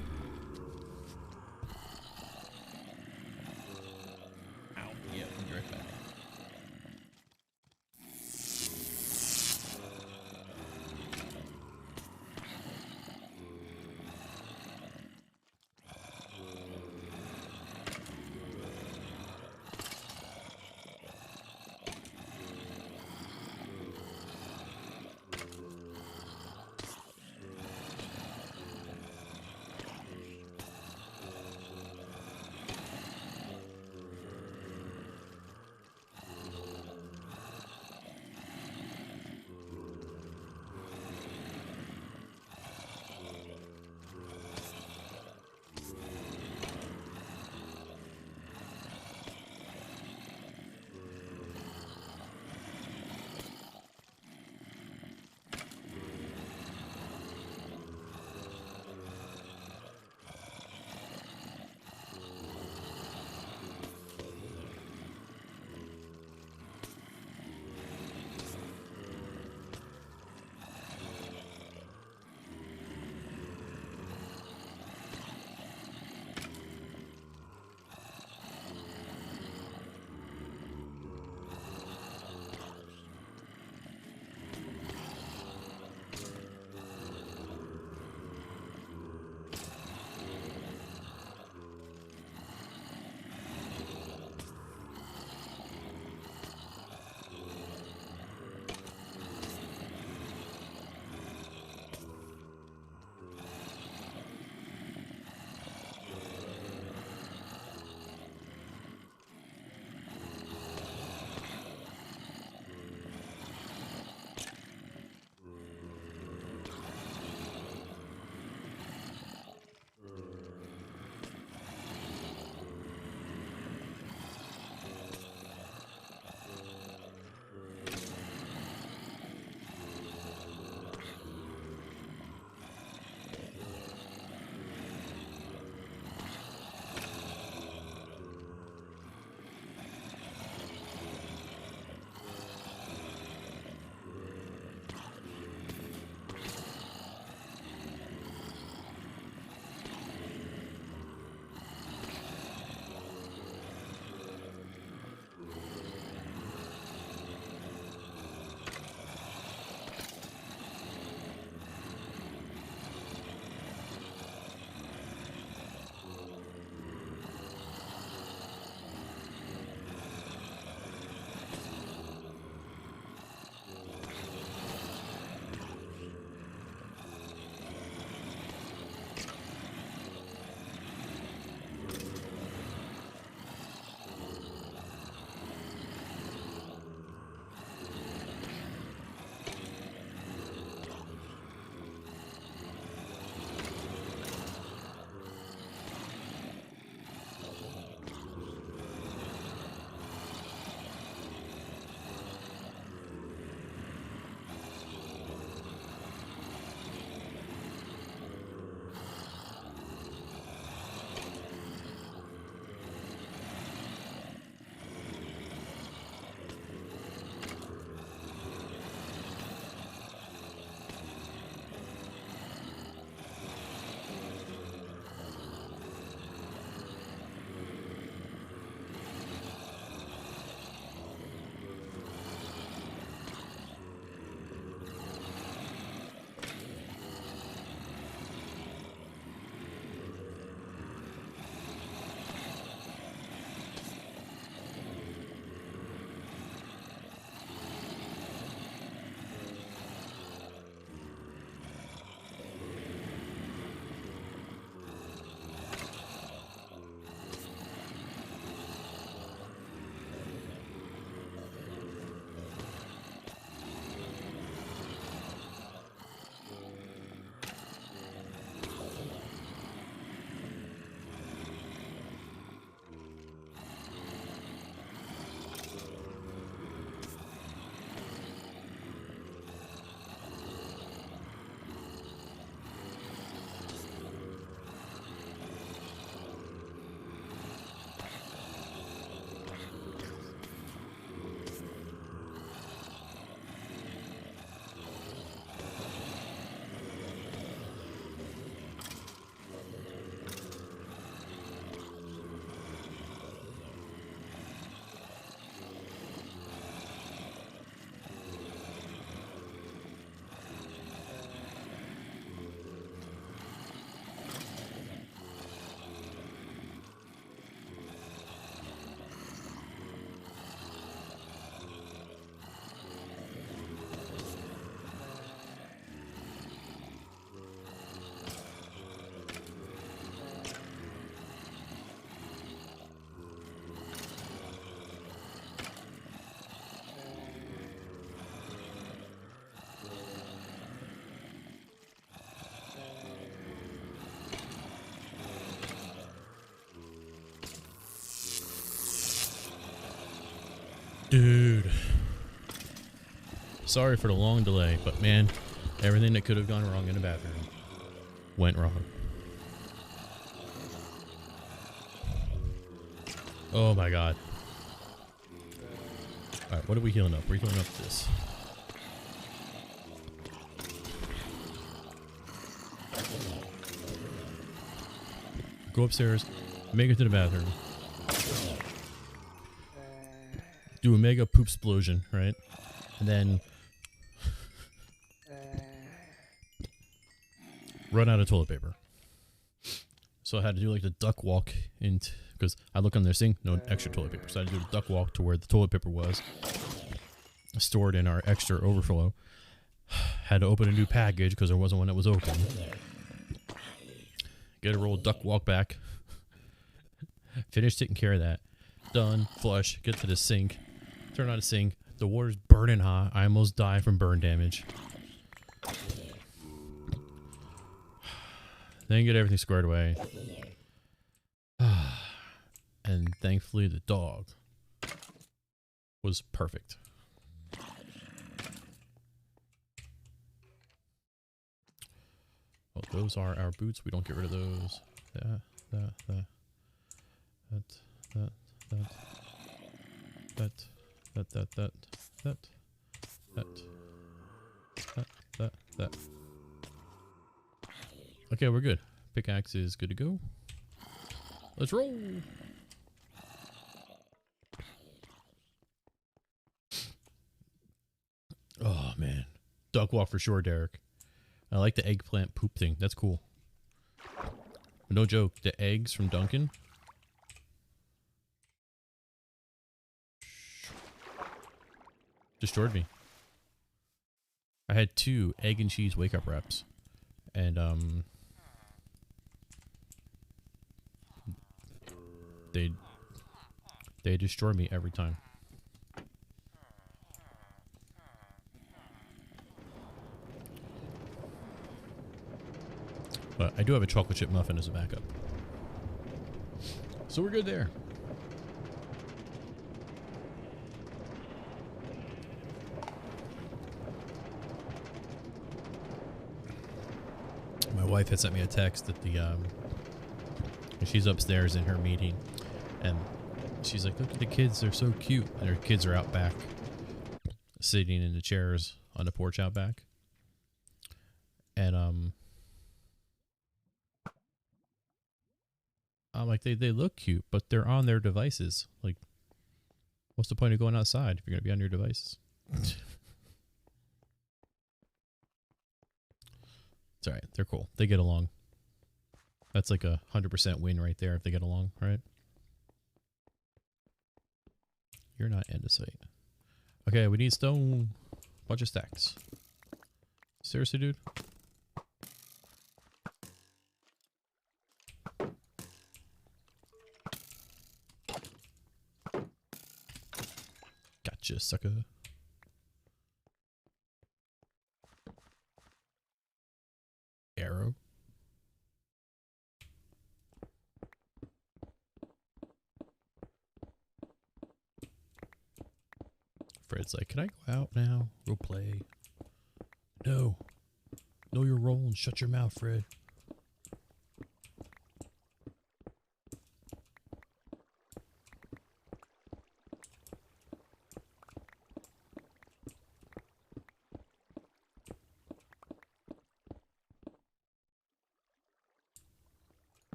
Dude. Sorry for the long delay, but man, everything that could have gone wrong in the bathroom went wrong. Oh my god. Alright, what are we healing up? We're healing up this. Go upstairs, make it to the bathroom. Do a mega poop explosion, right? And then run out of toilet paper. So I had to do like the duck walk into, because I look on their sink, no extra toilet paper. So I had to do the duck walk to where the toilet paper was stored in our extra overflow. Had to open a new package because there wasn't one that was open. Get a roll, duck walk back. Finish taking care of that. Done. Flush. Get to the sink. Turn on the sink. The water's burning hot. I almost died from burn damage. Then get everything squared away. And thankfully the dog was perfect. Well, those are our boots. We don't get rid of those. That. Okay, we're good. Pickaxe is good to go. Let's roll. Oh man, duck walk for sure, Derek. I like the eggplant poop thing. That's cool. But no joke, the eggs from Duncan destroyed me. I had 2 egg and cheese wake up wraps, and they destroy me every time. But I do have a chocolate chip muffin as a backup. So we're good there. My wife had sent me a text that she's upstairs in her meeting, and she's like, look at the kids, they're so cute. And her kids are out back, sitting in the chairs on the porch out back. And I'm like, they look cute, but they're on their devices. Like, what's the point of going outside if you're going to be on your devices? It's alright. They're cool. They get along. That's like a 100% win right there if they get along, right? You're not andesite. Okay, we need stone. Bunch of stacks. Seriously, dude? Gotcha, sucker. Arrow. Fred's like, can I go out now? Go play. No. Know your role and shut your mouth, Fred.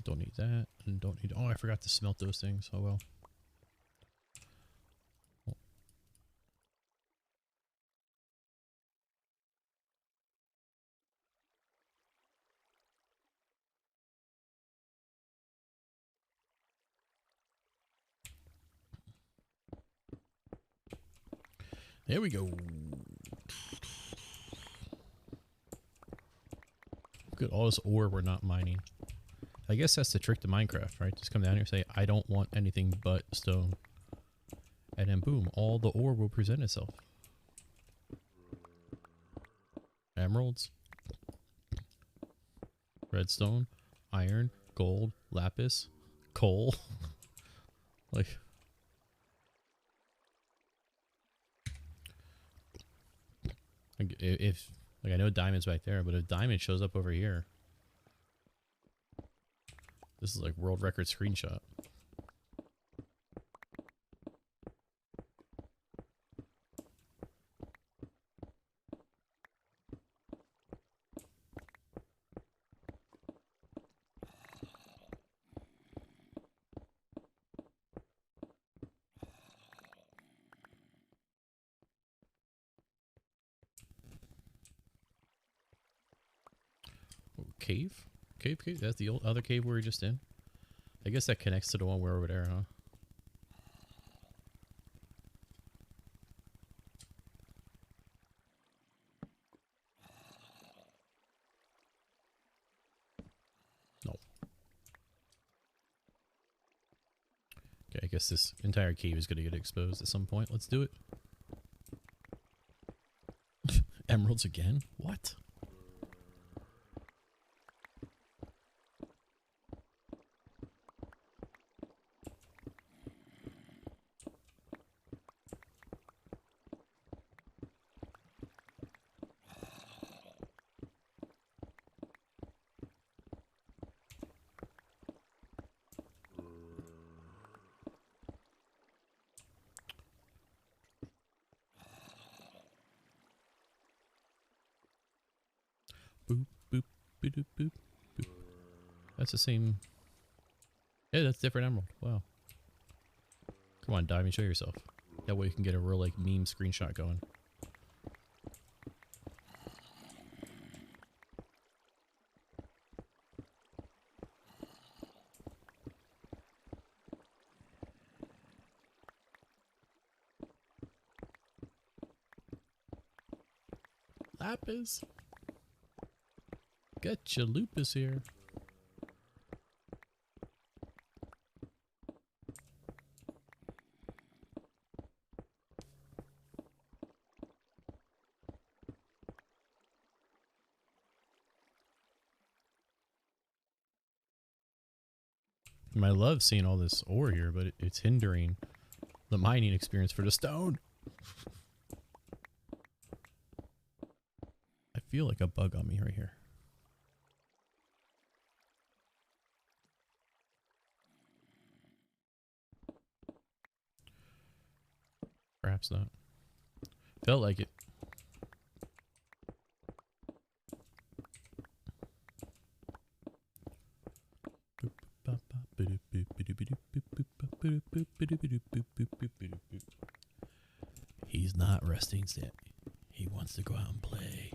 Don't need that, and don't need... Oh, I forgot to smelt those things. Oh, well. Oh. There we go. Look at all this ore we're not mining. I guess that's the trick to Minecraft, right? Just come down here and say, I don't want anything but stone. And then boom, all the ore will present itself. Emeralds. Redstone. Iron. Gold. lapis, coal. Like, if like I know diamond's back there, but if diamond shows up over here, this is like world record screenshot. Cave? Cave? That's the old other cave we were just in? I guess that connects to the one we're over there, huh? No. Okay, I guess this entire cave is going to get exposed at some point. Let's do it. Emeralds again? What? Boop, boop, boop, boop, boop, boop. That's the same. Yeah, that's different emerald. Wow. Come on, dive and show yourself. That way you can get a real, like, meme screenshot going. Lapis. Get your lupus here. I love seeing all this ore here, but it's hindering the mining experience for the stone. I feel like a bug on me right here. Perhaps not. Felt like it. He's not resting yet. He wants to go out and play.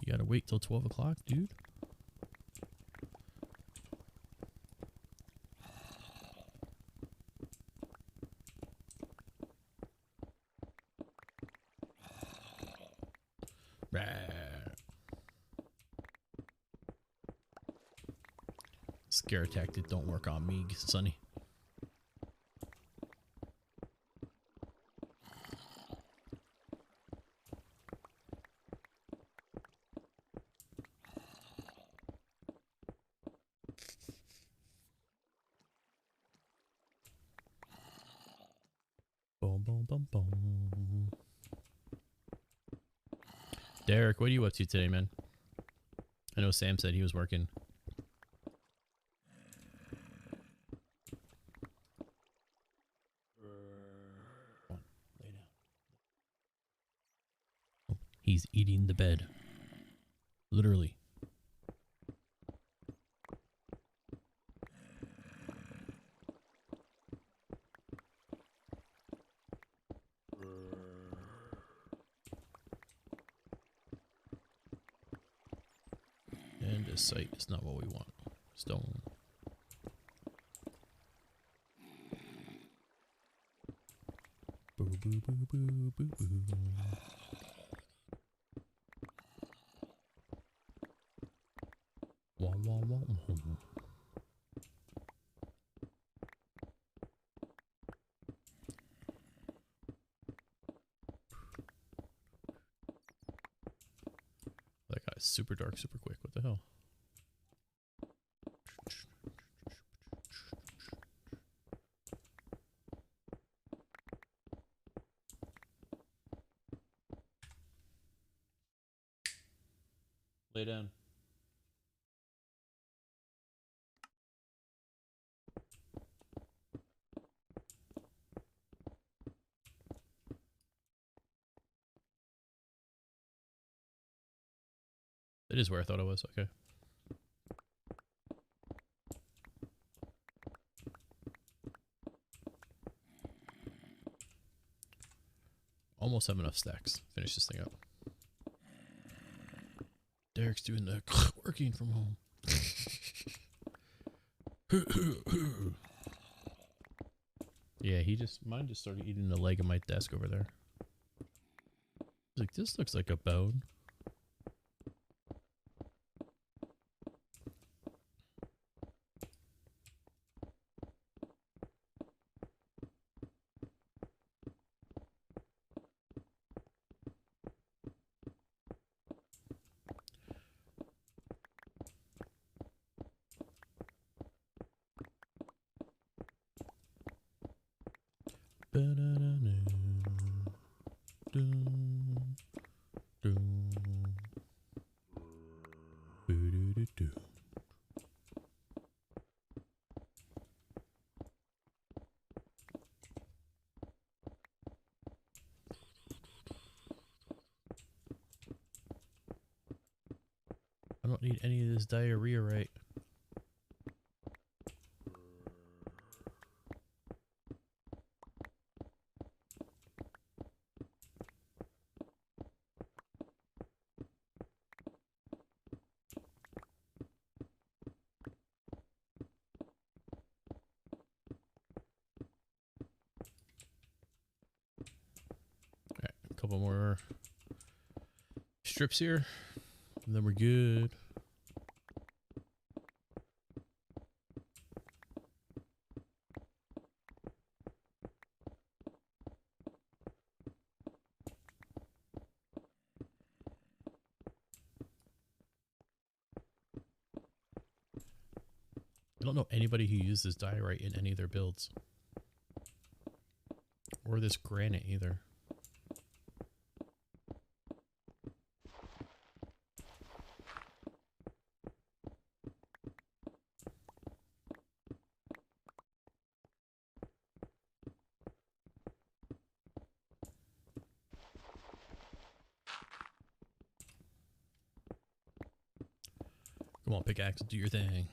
You gotta wait till 12 o'clock, dude. Scare tactic don't work on me, Sonny. Boom, boom, boom, boom. Derek, what are you up to today, man? I know Sam said he was working. Lay down. Oh, he's eating the bed. Literally. And this site is not what we want. Stone. Boo, boo, boo, boo, boo, boo. Wah, wah, wah. That got super dark super quick. What the hell? Lay down. It is where I thought it was. Okay. Almost have enough stacks. Finish this thing up. Derek's doing the working from home. Yeah, mine just started eating the leg of my desk over there. He's like, this looks like a bone. I don't need any of this diarrhea, right? Alright, a couple more strips here, and then we're good. I don't know anybody who uses diorite in any of their builds. Or this granite either. Come on, pickaxe, do your thing.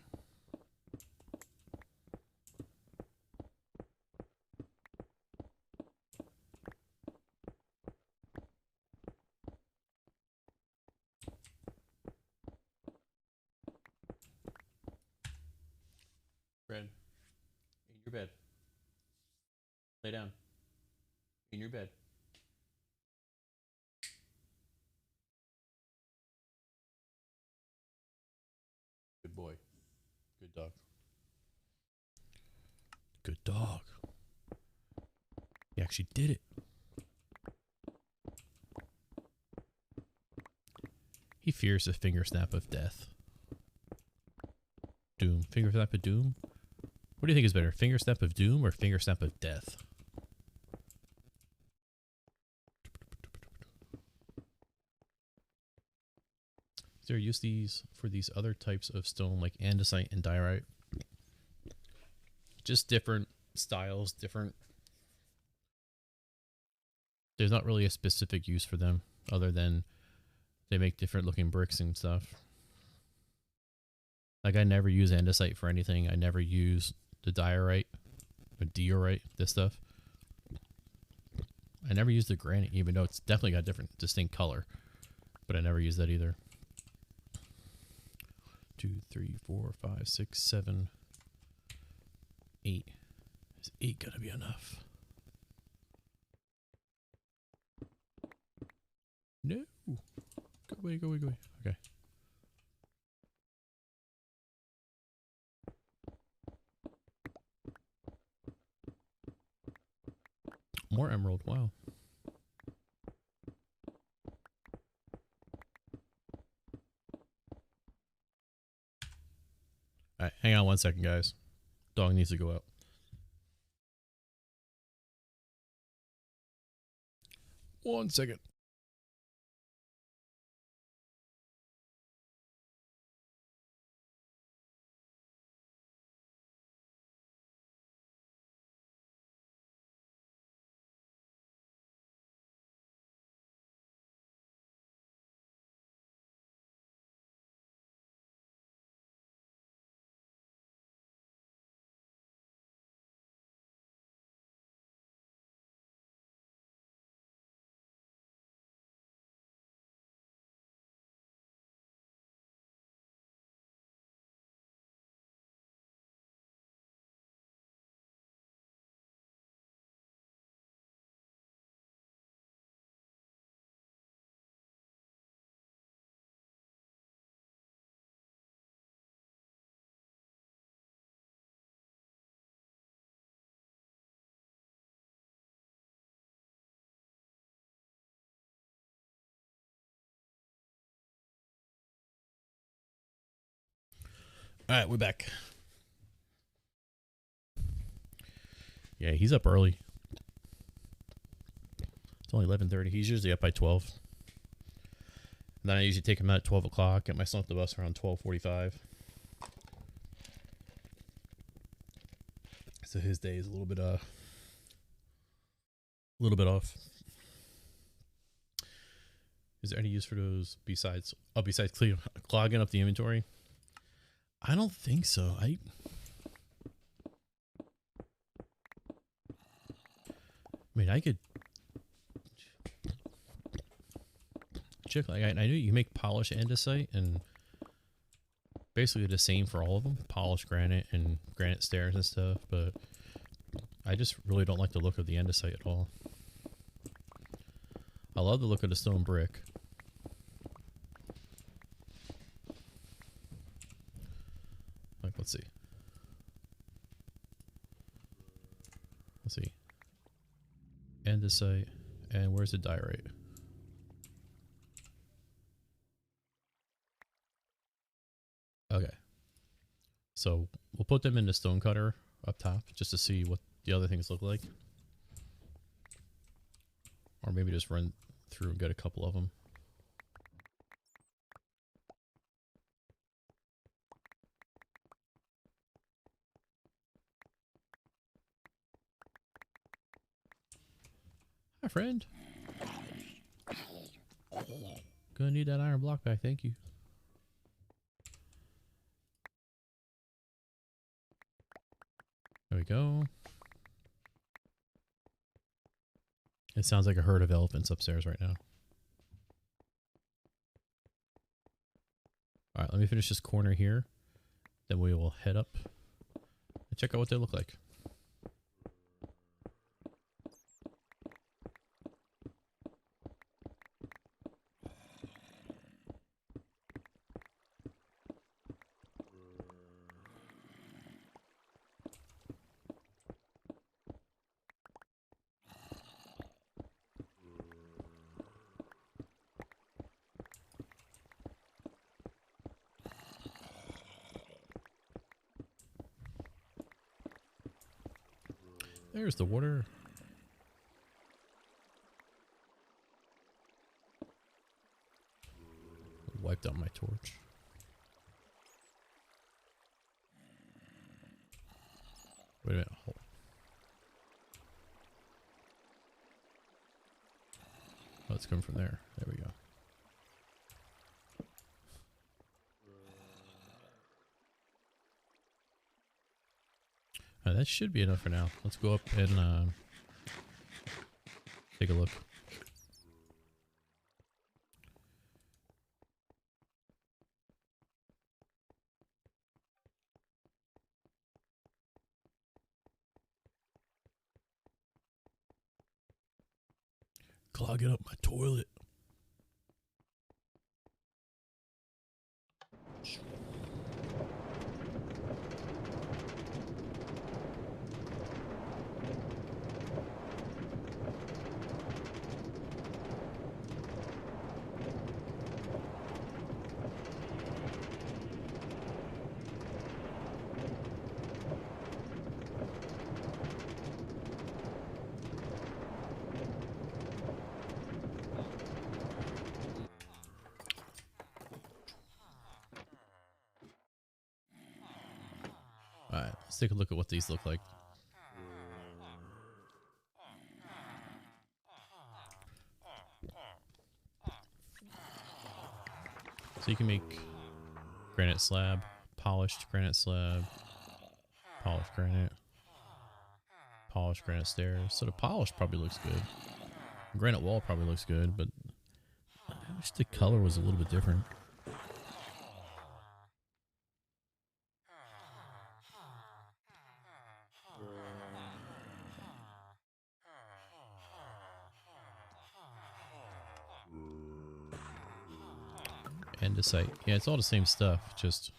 Fred, in your bed. Lay down. In your bed. Good boy. Good dog. Good dog. He actually did it. He fears the finger snap of death. Doom. Finger snap of doom? What do you think is better? Finger snap of doom or finger snap of death? Is there use these for these other types of stone like andesite and diorite? Just different styles, different. There's not really a specific use for them other than they make different looking bricks and stuff. Like I never use andesite for anything. I never use the diorite or diorite, this stuff. I never use the granite, even though it's definitely got a different distinct color. But I never use that either. 2, 3, 4, 5, 6, 7, 8. Is 8 gonna be enough? No. Go away, go away, go away. Okay. More emerald, wow. Alright, hang on 1 second, guys. Dog needs to go out. 1 second. All right, we're back. Yeah, he's up early. It's only 11:30. He's usually up by 12. And then I usually take him out at 12 o'clock. Get my son at the bus around 12:45. So his day is a little bit off. Is there any use for those besides clogging up the inventory? I don't think so. I mean, I could check. Like I knew you can make polished andesite, and basically the same for all of them, polished granite and granite stairs and stuff. But I just really don't like the look of the andesite at all. I love the look of the stone brick. Like, let's see. Andesite, and where's the diorite? Okay. So we'll put them in the stone cutter up top just to see what the other things look like. Or maybe just run through and get a couple of them. Hi, friend. Gonna need that iron block back, thank you. There we go. It sounds like a herd of elephants upstairs right now. Alright, let me finish this corner here. Then we will head up and check out what they look like. There's the water. Wiped out my torch. Wait a minute. Hold. Oh, it's coming from there. There we go. That should be enough for now. Let's go up and take a look. Clogging up my toilet. Alright, let's take a look at what these look like. So you can make granite slab, polished granite slab, polished granite stairs. So the polished probably looks good. Granite wall probably looks good, but I wish the color was a little bit different. Andesite. Yeah, it's all the same stuff, just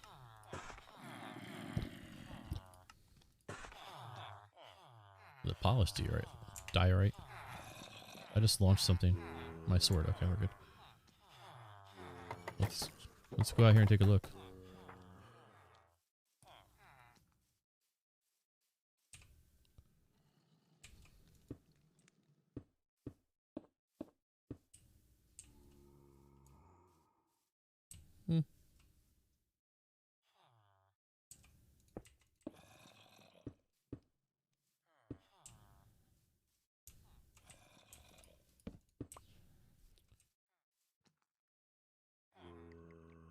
the polished diorite. I just launched something. My sword. Okay, we're good. Let's go out here and take a look.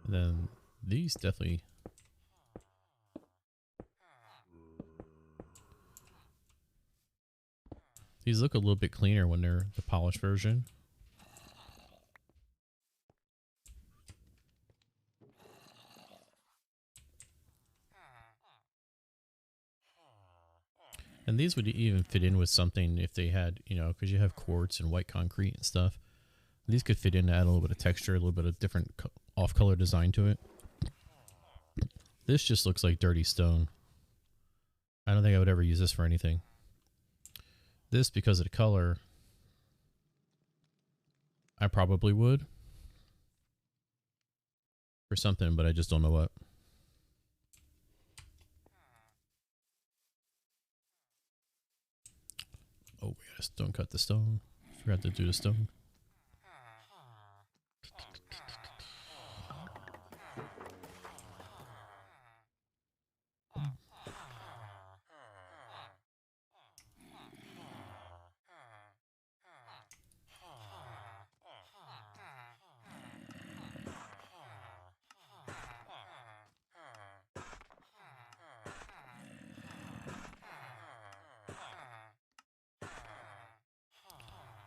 And then these definitely. These look a little bit cleaner when they're the polished version. And these would even fit in with something if they had, you know, because you have quartz and white concrete and stuff. These could fit in to add a little bit of texture, a little bit of different off-color design to it. This just looks like dirty stone. I don't think I would ever use this for anything. This, because of the color, I probably would. For something, but I just don't know what. Oh, yes, don't cut the stone. Forgot to do the stone.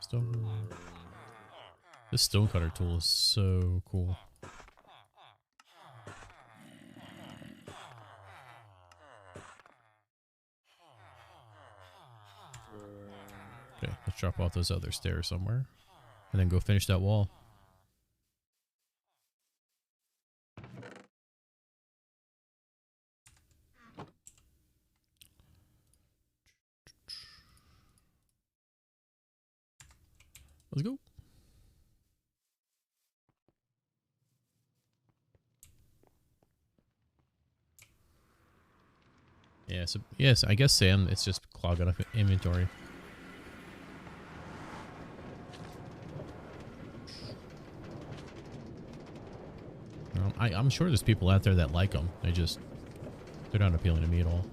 Stone. This stone cutter tool is so cool. Okay, let's drop off those other stairs somewhere. And then go finish that wall. Let's go. Yeah, so yes, I guess Sam, it's just clogging up inventory. I'm sure there's people out there that like them. They're not appealing to me at all.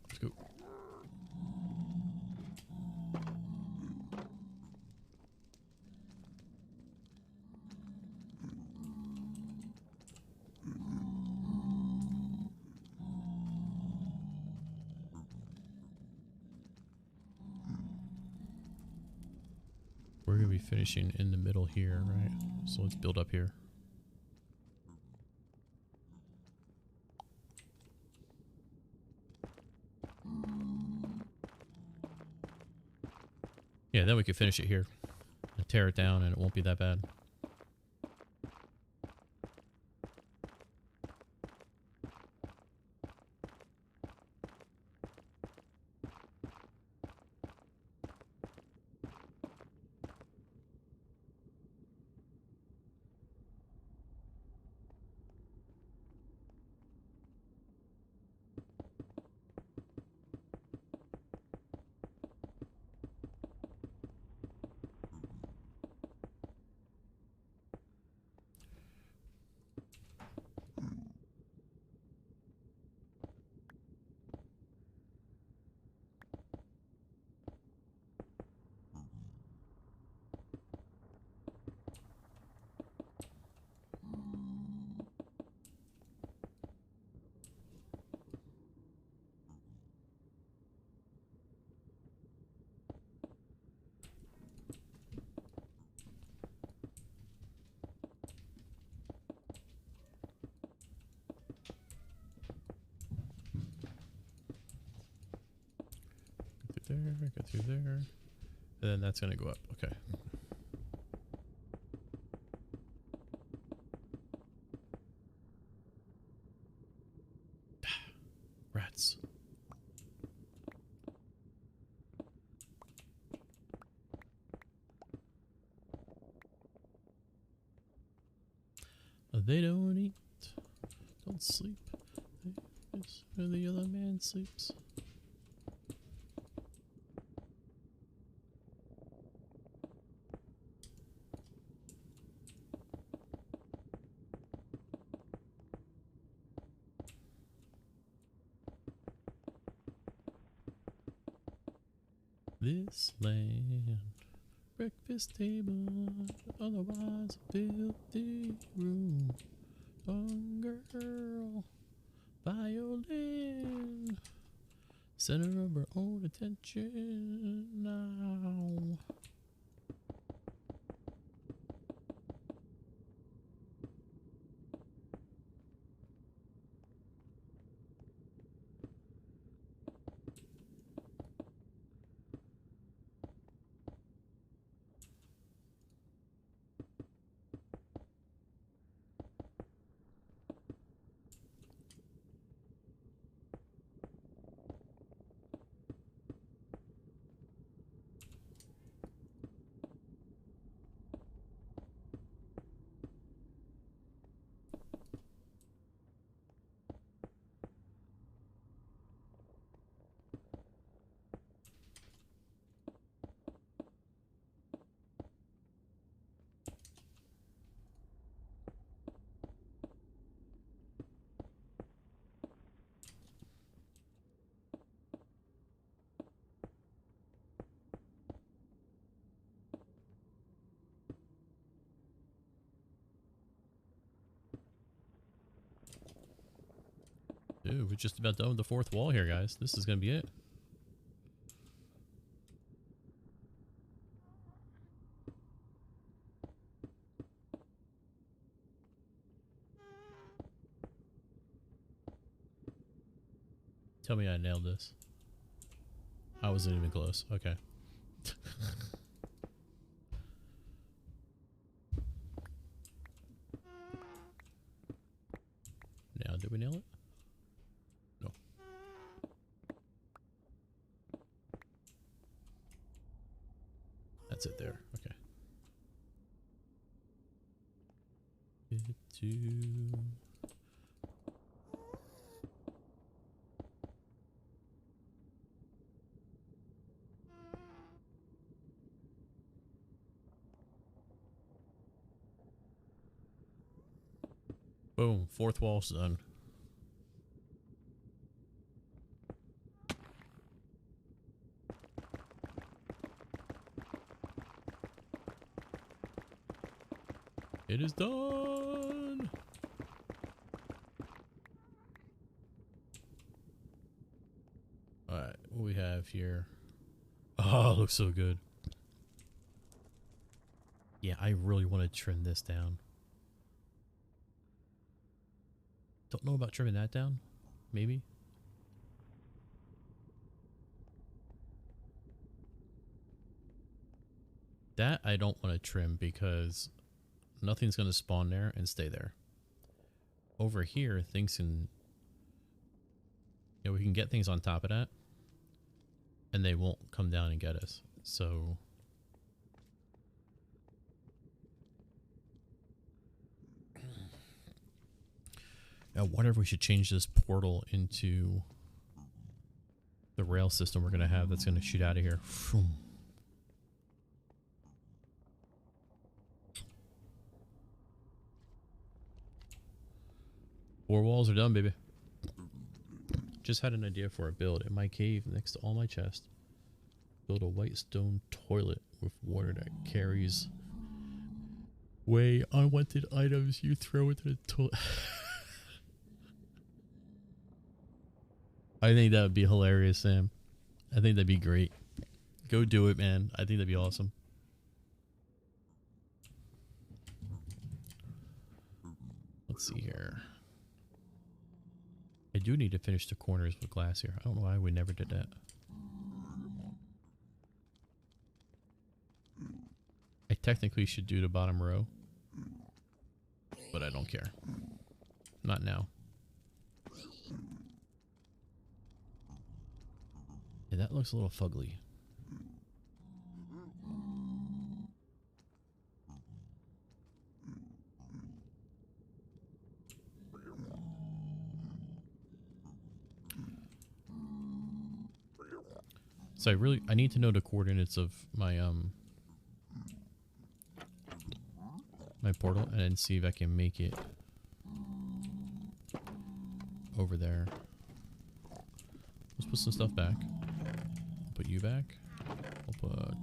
Let's go. We're going to be finishing in the middle here, right? So let's build up here. Yeah, then we could finish it here. And tear it down and it won't be that bad. There, go through there. And then that's going to go up. Okay. Rats. They don't eat, don't sleep. It's where the other man sleeps. This land, breakfast table, otherwise a filthy room. Young girl, violin, center of her own attention now. Dude, we're just about done with the fourth wall here, guys. This is gonna be it. Tell me I nailed this. I wasn't even close. Okay. Now, did we nail it? No. That's it there. Okay. Boom, fourth wall's done. It is done. Alright, what we have here. Oh, it looks so good. Yeah, I really want to trim this down. Don't know about trimming that down. Maybe. That I don't want to trim because nothing's going to spawn there and stay there. Over here, things can... You know, we can get things on top of that. And they won't come down and get us. So... I wonder if we should change this portal into the rail system we're going to have that's going to shoot out of here. Four walls are done, baby. Just had an idea for a build. In my cave next to all my chests, build a white stone toilet with water that carries away unwanted items you throw into the toilet. I think that would be hilarious, Sam. I think that'd be great. Go do it, man. I think that'd be awesome. Let's see here. I do need to finish the corners with glass here. I don't know why we never did that. I technically should do the bottom row, but I don't care. Not now. Yeah, that looks a little fugly. So I need to know the coordinates of my my portal and then see if I can make it over there. Let's put some stuff back. I'll put you back. I'll put...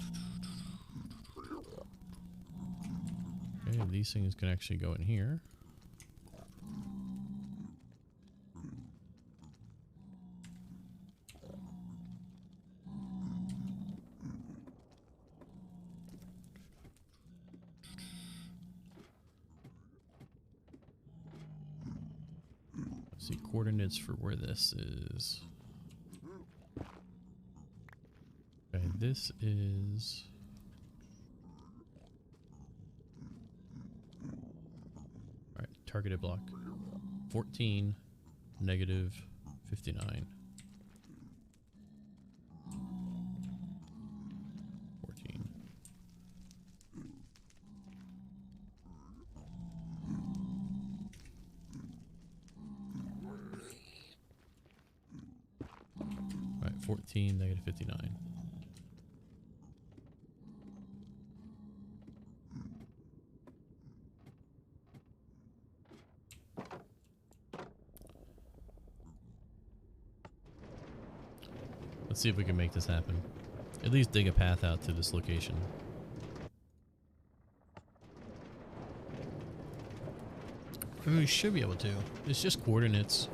Okay, these things can actually go in here. Let's see coordinates for where this is. Okay, this is... Alright, targeted block. 14, negative 59. 14. Alright, 14, negative 59. Let's see if we can make this happen. At least dig a path out to this location. I mean, we should be able to. It's just coordinates.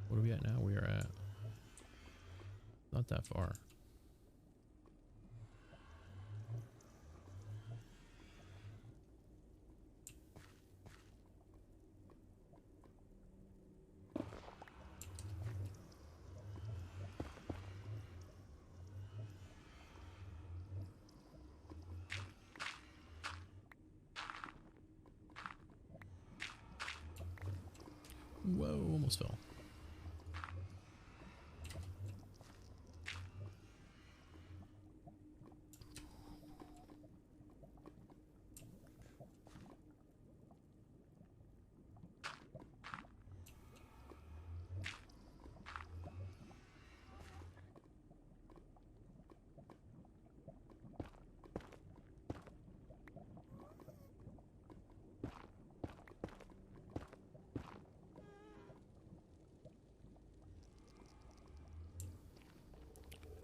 What are we at now? We are at... not that far. Whoa, almost fell.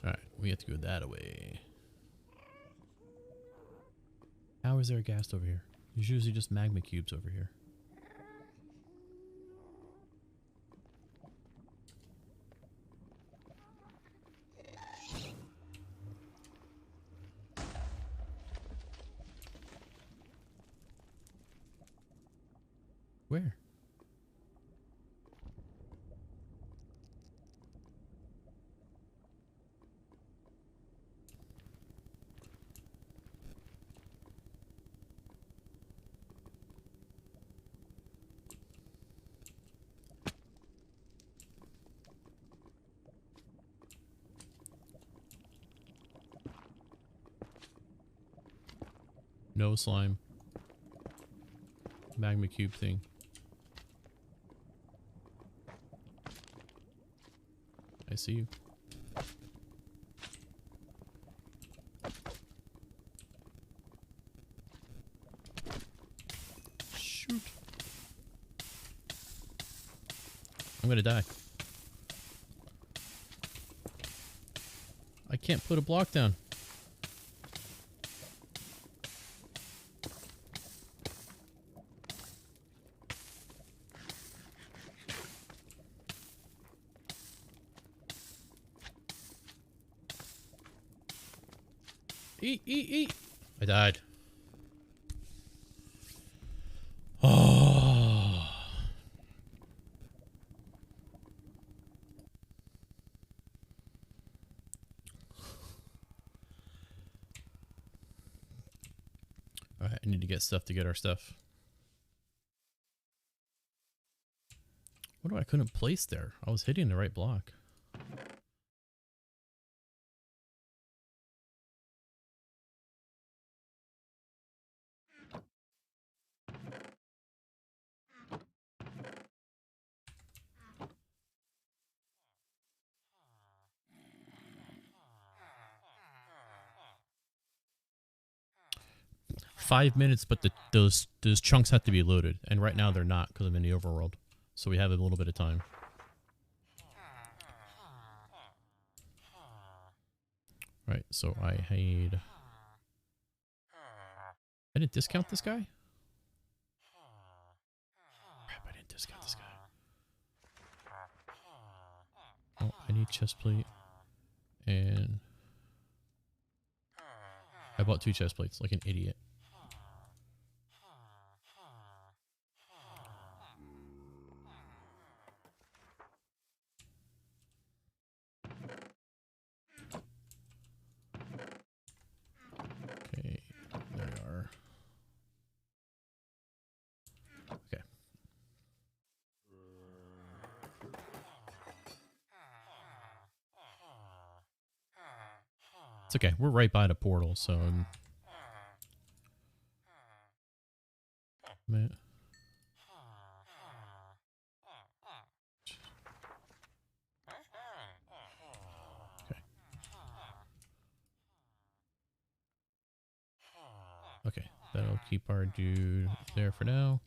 Alright, we have to go that way. How is there a ghast over here? There's usually just magma cubes over here. Where? No slime. Magma cube thing. I see you. Shoot. I'm gonna die. I can't put a block down. Eat. I died. Oh. Alright, I need to get stuff to get our stuff. What do I couldn't place there? I was hitting the right block. 5 minutes, but those chunks have to be loaded, and right now they're not because I'm in the overworld, so we have a little bit of time. Right, so I didn't discount this guy? Crap, I didn't discount this guy. Oh, I need chest plate. And I bought 2 chest plates like an idiot. Okay, there we are. Okay. It's okay. We're right by the portal, so man. Okay. Okay, that'll keep our dude there for now.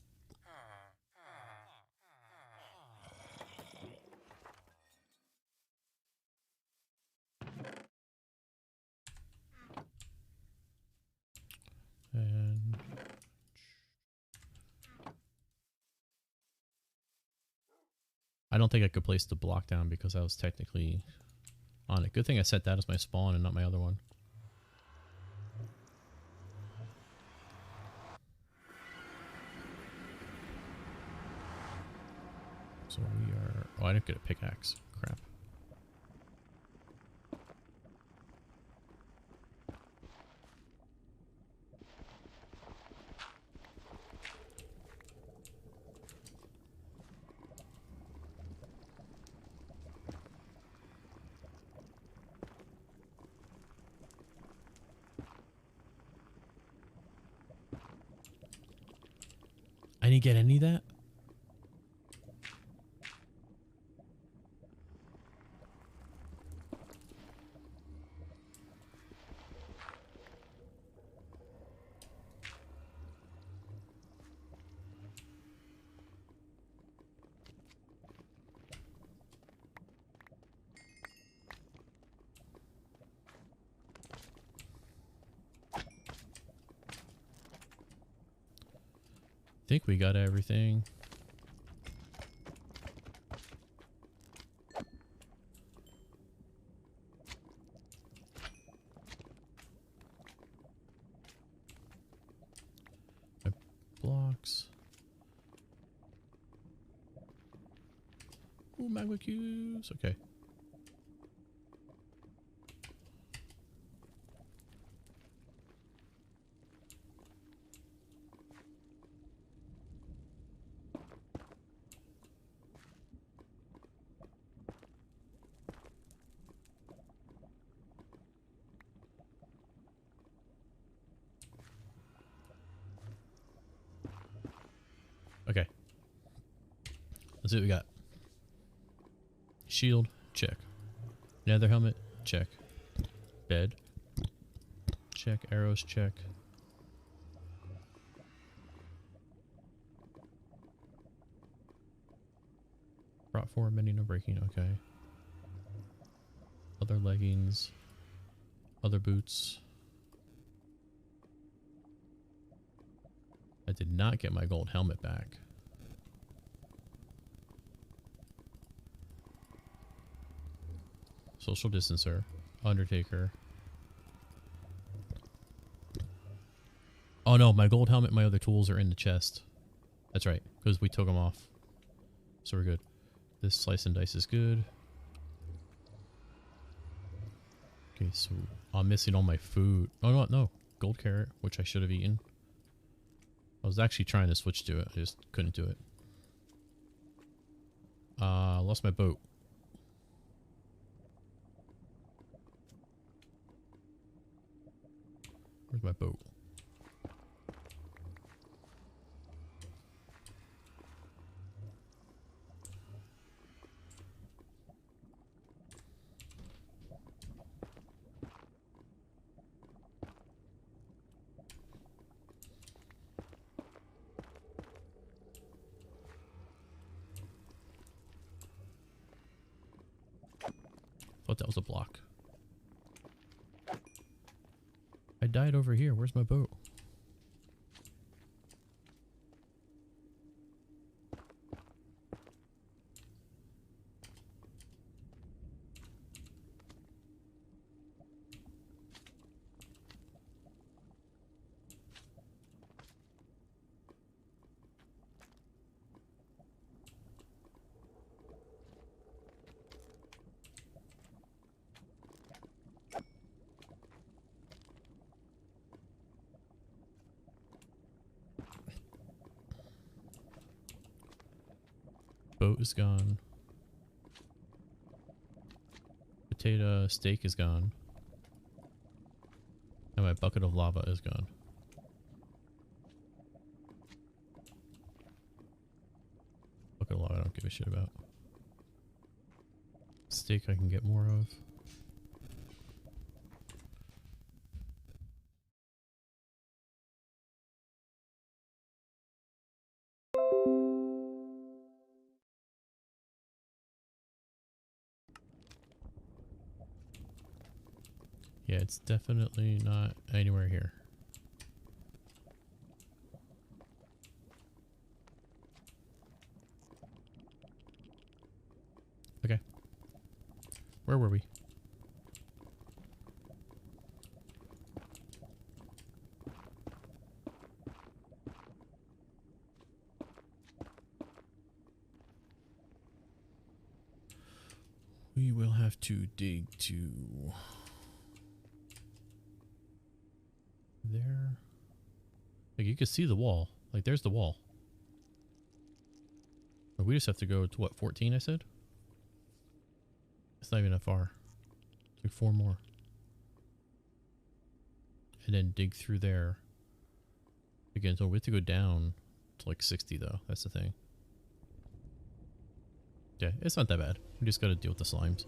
And I don't think I could place the block down because I was technically on it. Good thing I set that as my spawn and not my other one. So we are... Oh, I didn't get a pickaxe. Crap. I didn't get any of that? I think we got everything. My blocks. Ooh, magma cubes. Okay. Okay. Let's see what we got. Shield, check. Nether helmet, check. Bed, check. Arrows, check. Brought forward, mending, no breaking, okay. Other leggings. Other boots. I did not get my gold helmet back. Social distancer. Undertaker. Oh no, my gold helmet and my other tools are in the chest. That's right, because we took them off. So we're good. This slice and dice is good. Okay, so I'm missing all my food. Oh no, no. Gold carrot, which I should have eaten. I was actually trying to switch to it. I just couldn't do it. Lost my boat. Where's my boat? Thought that was a block. I died over here. Where's my boat? Boat is gone. Potato steak is gone. And my bucket of lava is gone. Bucket of lava I don't give a shit about. Steak I can get more of. Yeah, it's definitely not anywhere here. Okay. Where were we? We will have to dig to there. Like you can see the wall. Like there's the wall. But we just have to go to what, 14 I said? It's not even that far. It's like 4 more. And then dig through there. Again, so we have to go down to like 60 though. That's the thing. Yeah, it's not that bad. We just gotta deal with the slimes.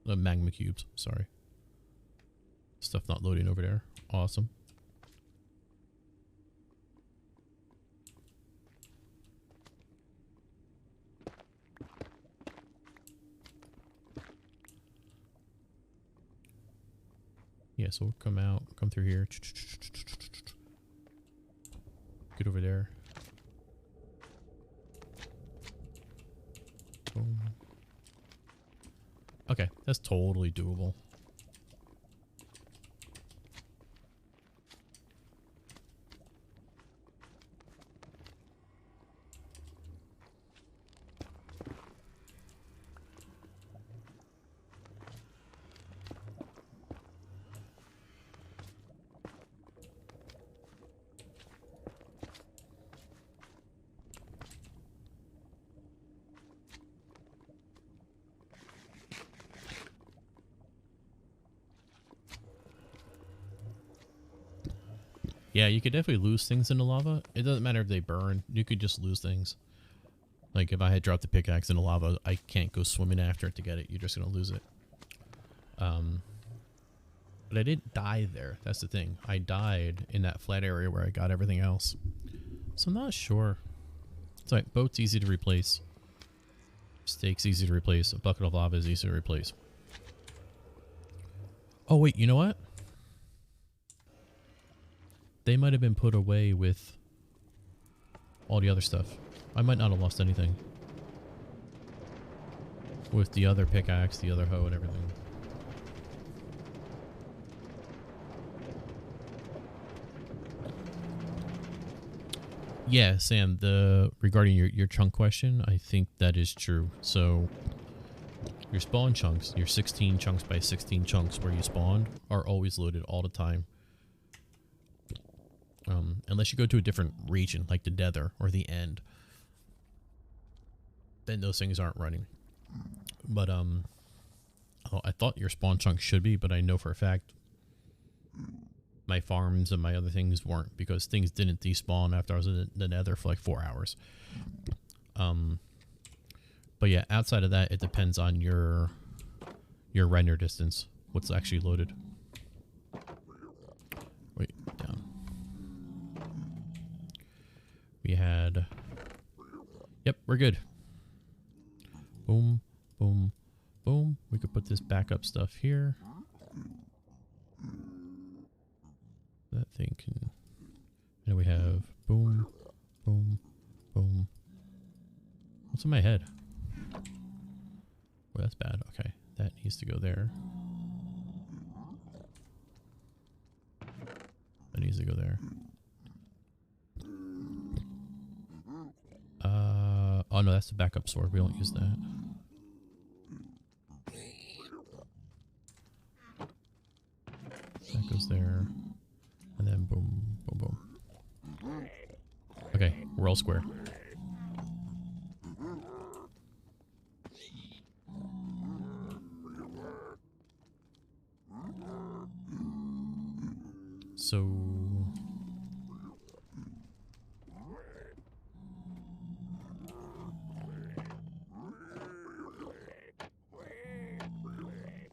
The magma cubes, sorry. Stuff not loading over there. Awesome. Yeah, so we'll come out, come through here. Get over there. Boom. Okay, that's totally doable. Yeah, you could definitely lose things in the lava. It doesn't matter if they burn. You could just lose things. Like if I had dropped the pickaxe in the lava, I can't go swimming after it to get it. You're just going to lose it. But I didn't die there. That's the thing. I died in that flat area where I got everything else. So I'm not sure. It's like boat's easy to replace. Steak's easy to replace. A bucket of lava is easy to replace. Oh, wait. You know what? They might have been put away with all the other stuff. I might not have lost anything. With the other pickaxe, the other hoe, and everything. Yeah, Sam, regarding your chunk question, I think that is true. So your spawn chunks, your 16 chunks by 16 chunks where you spawned, are always loaded all the time. Unless you go to a different region, like the Nether or the End, then those things aren't running. But I thought your spawn chunks should be, but I know for a fact my farms and my other things weren't, because things didn't despawn after I was in the Nether for like 4 hours. But yeah, outside of that, it depends on your render distance, what's actually loaded. Wait, down. We had... Yep, we're good. Boom, Boom. Boom. We could put this backup stuff here. That thing can... And we have boom, boom, boom. What's in my head? Well, that's bad. Okay. That needs to go there. That needs to go there. Oh no, that's the backup sword. We don't use that. That goes there. And then boom, boom, boom. Okay, we're all square. So...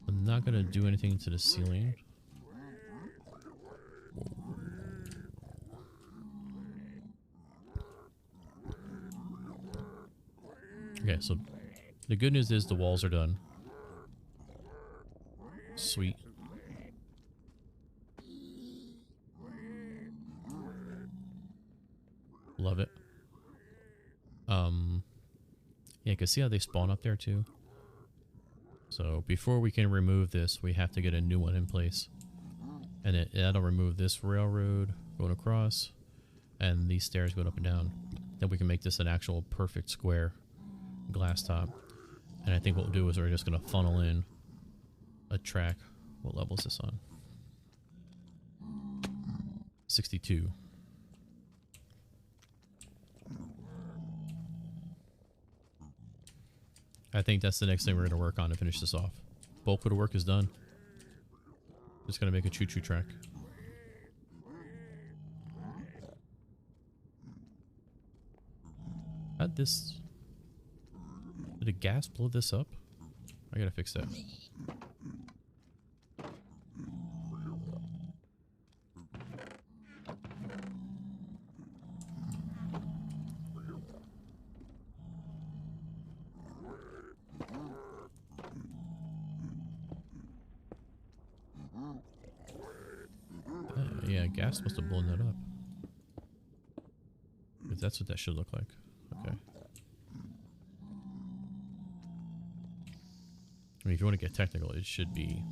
I'm not gonna do anything to the ceiling. Okay, so the good news is the walls are done. Sweet. Love it. Yeah, you can see how they spawn up there too. So before we can remove this, we have to get a new one in place. And that'll remove this railroad going across and these stairs going up and down. Then we can make this an actual perfect square glass top. And I think what we'll do is we're just going to funnel in a track. What level is this on? 62. I think that's the next thing we're going to work on to finish this off. Bulk of the work is done. Just going to make a choo-choo track. Did the gas blow this up? I gotta fix that. Yeah, gas must have blown that up. Because that's what that should look like. Okay. I mean, if you want to get technical, it should be...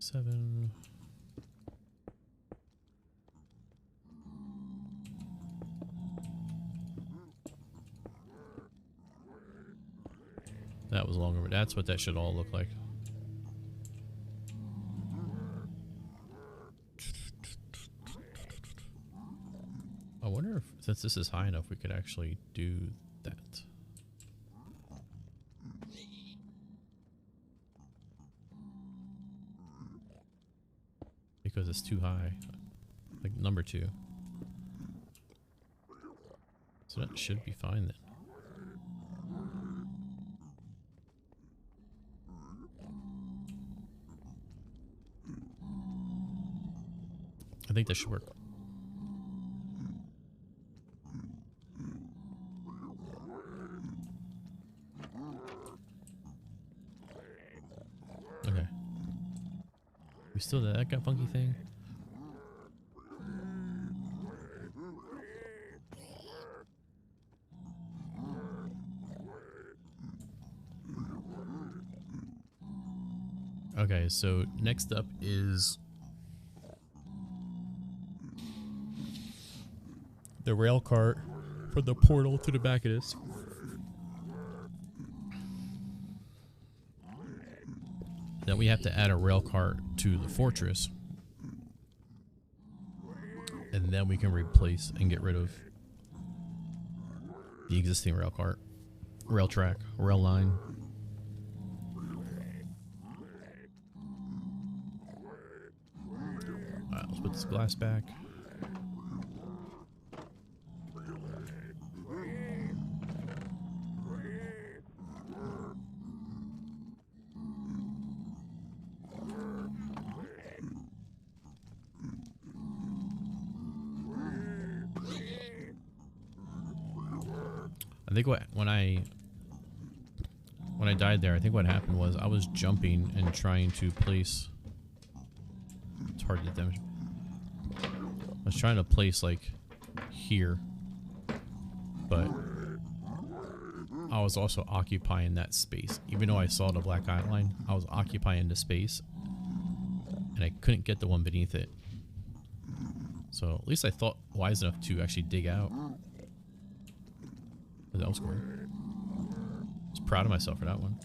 Seven. That was longer, but that's what that should all look like. I wonder if, since this is high enough, we could actually do that. Because it's too high. Like number 2. So that should be fine then. I think that should work. Okay. We still did that got funky thing? Okay, so next up is the rail cart from the portal to the back of this. Then we have to add a rail cart to the fortress. And then we can replace and get rid of the existing rail cart, rail track, rail line. Alright, let's put this glass back. I think when I died there, I think what happened was I was jumping and trying to place. It's hard to damage. I was trying to place like here, but I was also occupying that space. Even though I saw the black outline, I was occupying the space, and I couldn't get the one beneath it. So at least I thought wise enough to actually dig out. That was cool. I was proud of myself for that one.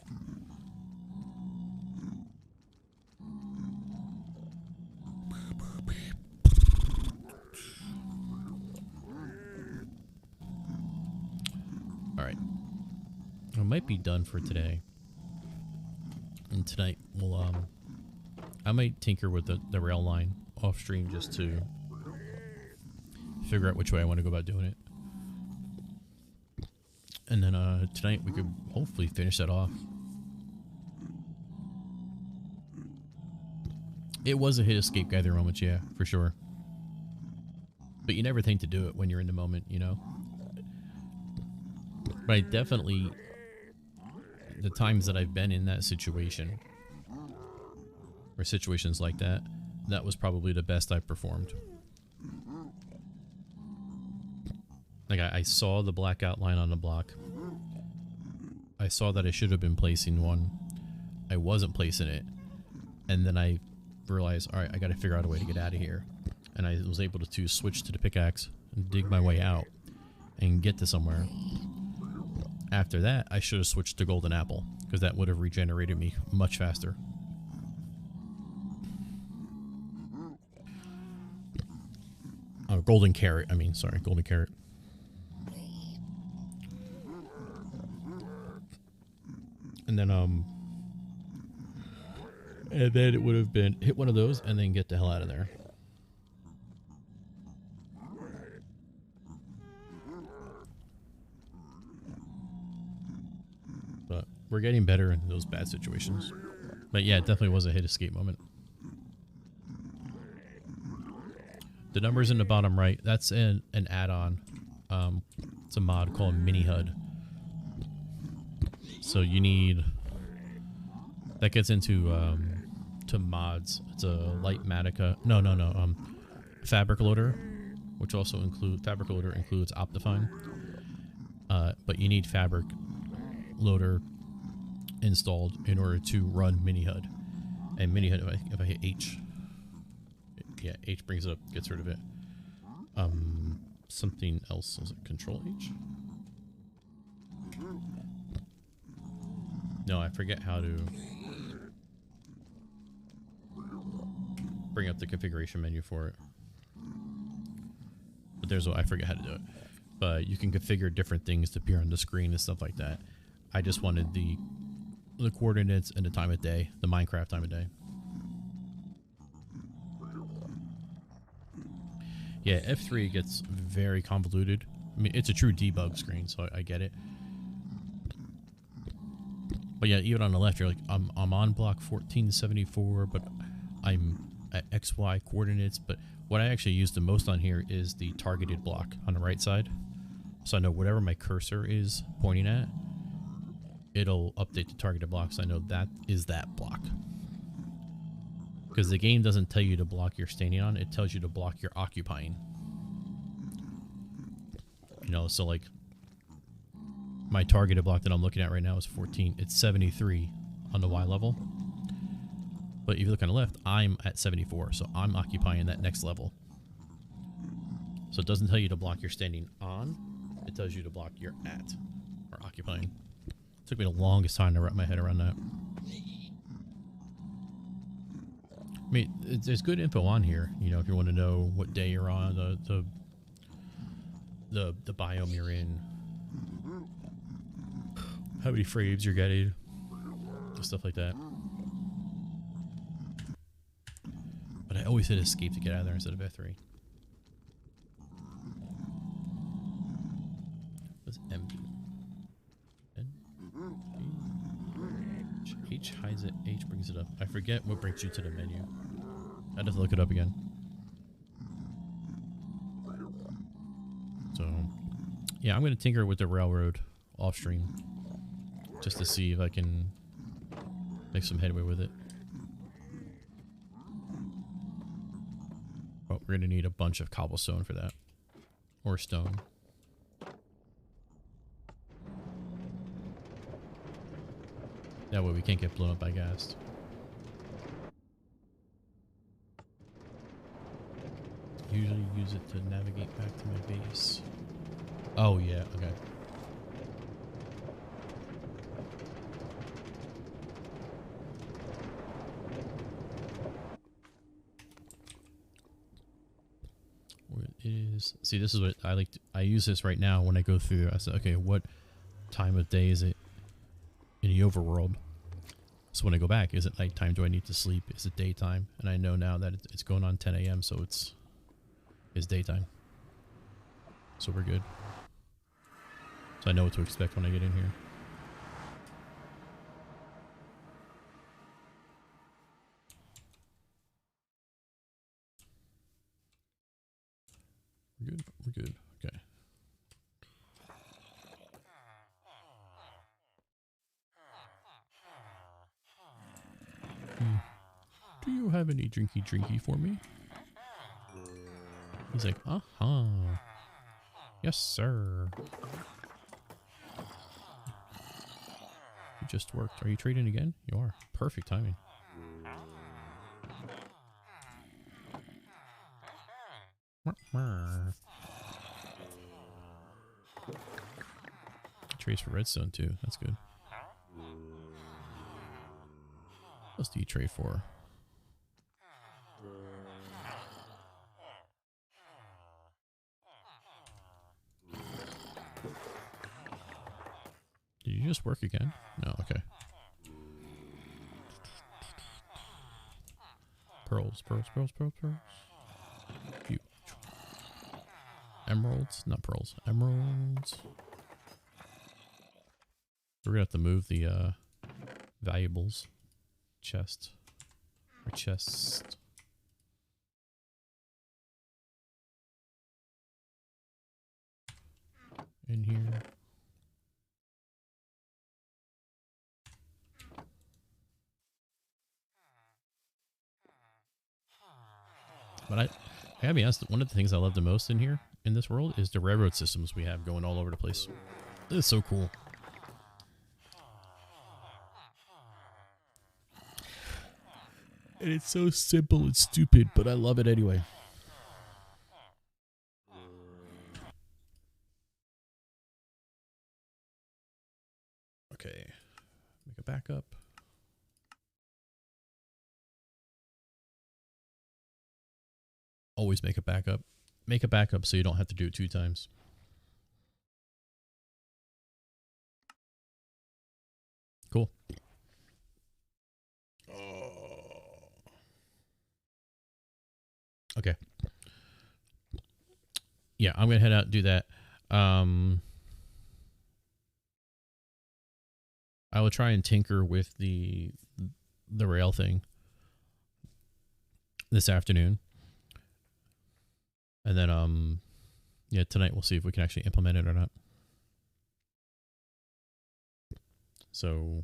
Alright. I might be done for today. And tonight we'll I might tinker with the rail line off stream just to figure out which way I want to go about doing it. And then tonight we could hopefully finish that off. It was a hit escape gather moment, yeah, for sure. But you never think to do it when you're in the moment, you know? But I definitely, the times that I've been in that situation, or situations like that, that was probably the best I performed. Like, I saw the black outline on the block. I saw that I should have been placing one. I wasn't placing it. And then I realized, alright, I gotta figure out a way to get out of here. And I was able to switch to the pickaxe and dig my way out and get to somewhere. After that, I should have switched to golden apple, because that would have regenerated me much faster. Oh, golden carrot, I mean, sorry, golden carrot. And then it would have been hit one of those and then get the hell out of there. But we're getting better in those bad situations. But yeah, it definitely was a hit escape moment. The numbers in the bottom right, that's an add-on. It's a mod called Mini HUD. So you need, that gets into to mods. It's a light Matica. No. Fabric loader, which also fabric loader includes Optifine. But you need fabric loader installed in order to run Mini HUD. And Mini HUD, if I hit H, yeah, H brings it up, gets rid of it. Something else, was it Control H? No, I forget how to bring up the configuration menu for it. But I forget how to do it. But you can configure different things to appear on the screen and stuff like that. I just wanted the coordinates and the time of day, the Minecraft time of day. Yeah, F3 gets very convoluted. I mean, it's a true debug screen, so I get it. But yeah, even on the left, you're like, I'm on block 1474, but I'm at XY coordinates. But what I actually use the most on here is the targeted block on the right side. So I know whatever my cursor is pointing at, it'll update the targeted block, so I know that is that block. Because the game doesn't tell you to block you're standing on, it tells you to block you're occupying. You know, so like, my targeted block that I'm looking at right now is 14. It's 73 on the Y level. But if you look on the left, I'm at 74, so I'm occupying that next level. So it doesn't tell you to block you're standing on, it tells you to block you're at, or occupying. It took me the longest time to wrap my head around that. I mean, there's good info on here, you know, if you want to know what day you're on, the biome you're in, how many frames you're getting, stuff like that. But always hit escape to get out of there instead of F3. What's M do? N? G? H hides it, H brings it up. I forget what brings you to the menu. I'd have to look it up again. So, yeah, I'm going to tinker with the railroad off stream just to see if I can make some headway with it. Oh, we're going to need a bunch of cobblestone for that. Or stone. That way we can't get blown up by ghast. Usually use it to navigate back to my base. Oh yeah, okay. Where it is. See, this is what I like. I use this right now when I go through. I said, okay, what time of day is it in the overworld? So when I go back, is it nighttime? Do I need to sleep? Is it daytime? And I know now that it's going on 10 a.m. So it's daytime. So we're good. So I know what to expect when I get in here. We're good. We're good. Okay. Do you have any drinky for me? He's like, uh-huh. Yes, sir. You just worked. Are you trading again? You are. Perfect timing. Trades for redstone too. That's good. What else do you trade for? Did you just work again? No, okay. Pearls. Few. Emeralds? Not pearls. Emeralds. We're gonna have to move the valuables. Chest. Or chest. In here. But I gotta be honest, one of the things I love the most in here, in this world, is the railroad systems we have going all over the place. This is so cool. And it's so simple and stupid, but I love it anyway. Okay. Make a backup. Always make a backup. Make a backup so you don't have to do it 2 times. Cool. Okay. Yeah, I'm going to head out and do that. I will try and tinker with the rail thing this afternoon. And then, yeah, tonight we'll see if we can actually implement it or not. So,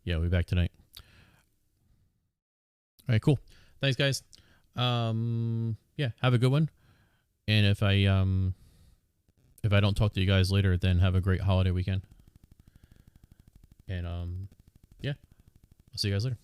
yeah, we'll be back tonight. All right, cool. Thanks, guys. Yeah, have a good one. And if I don't talk to you guys later, then have a great holiday weekend. And, yeah, I'll see you guys later.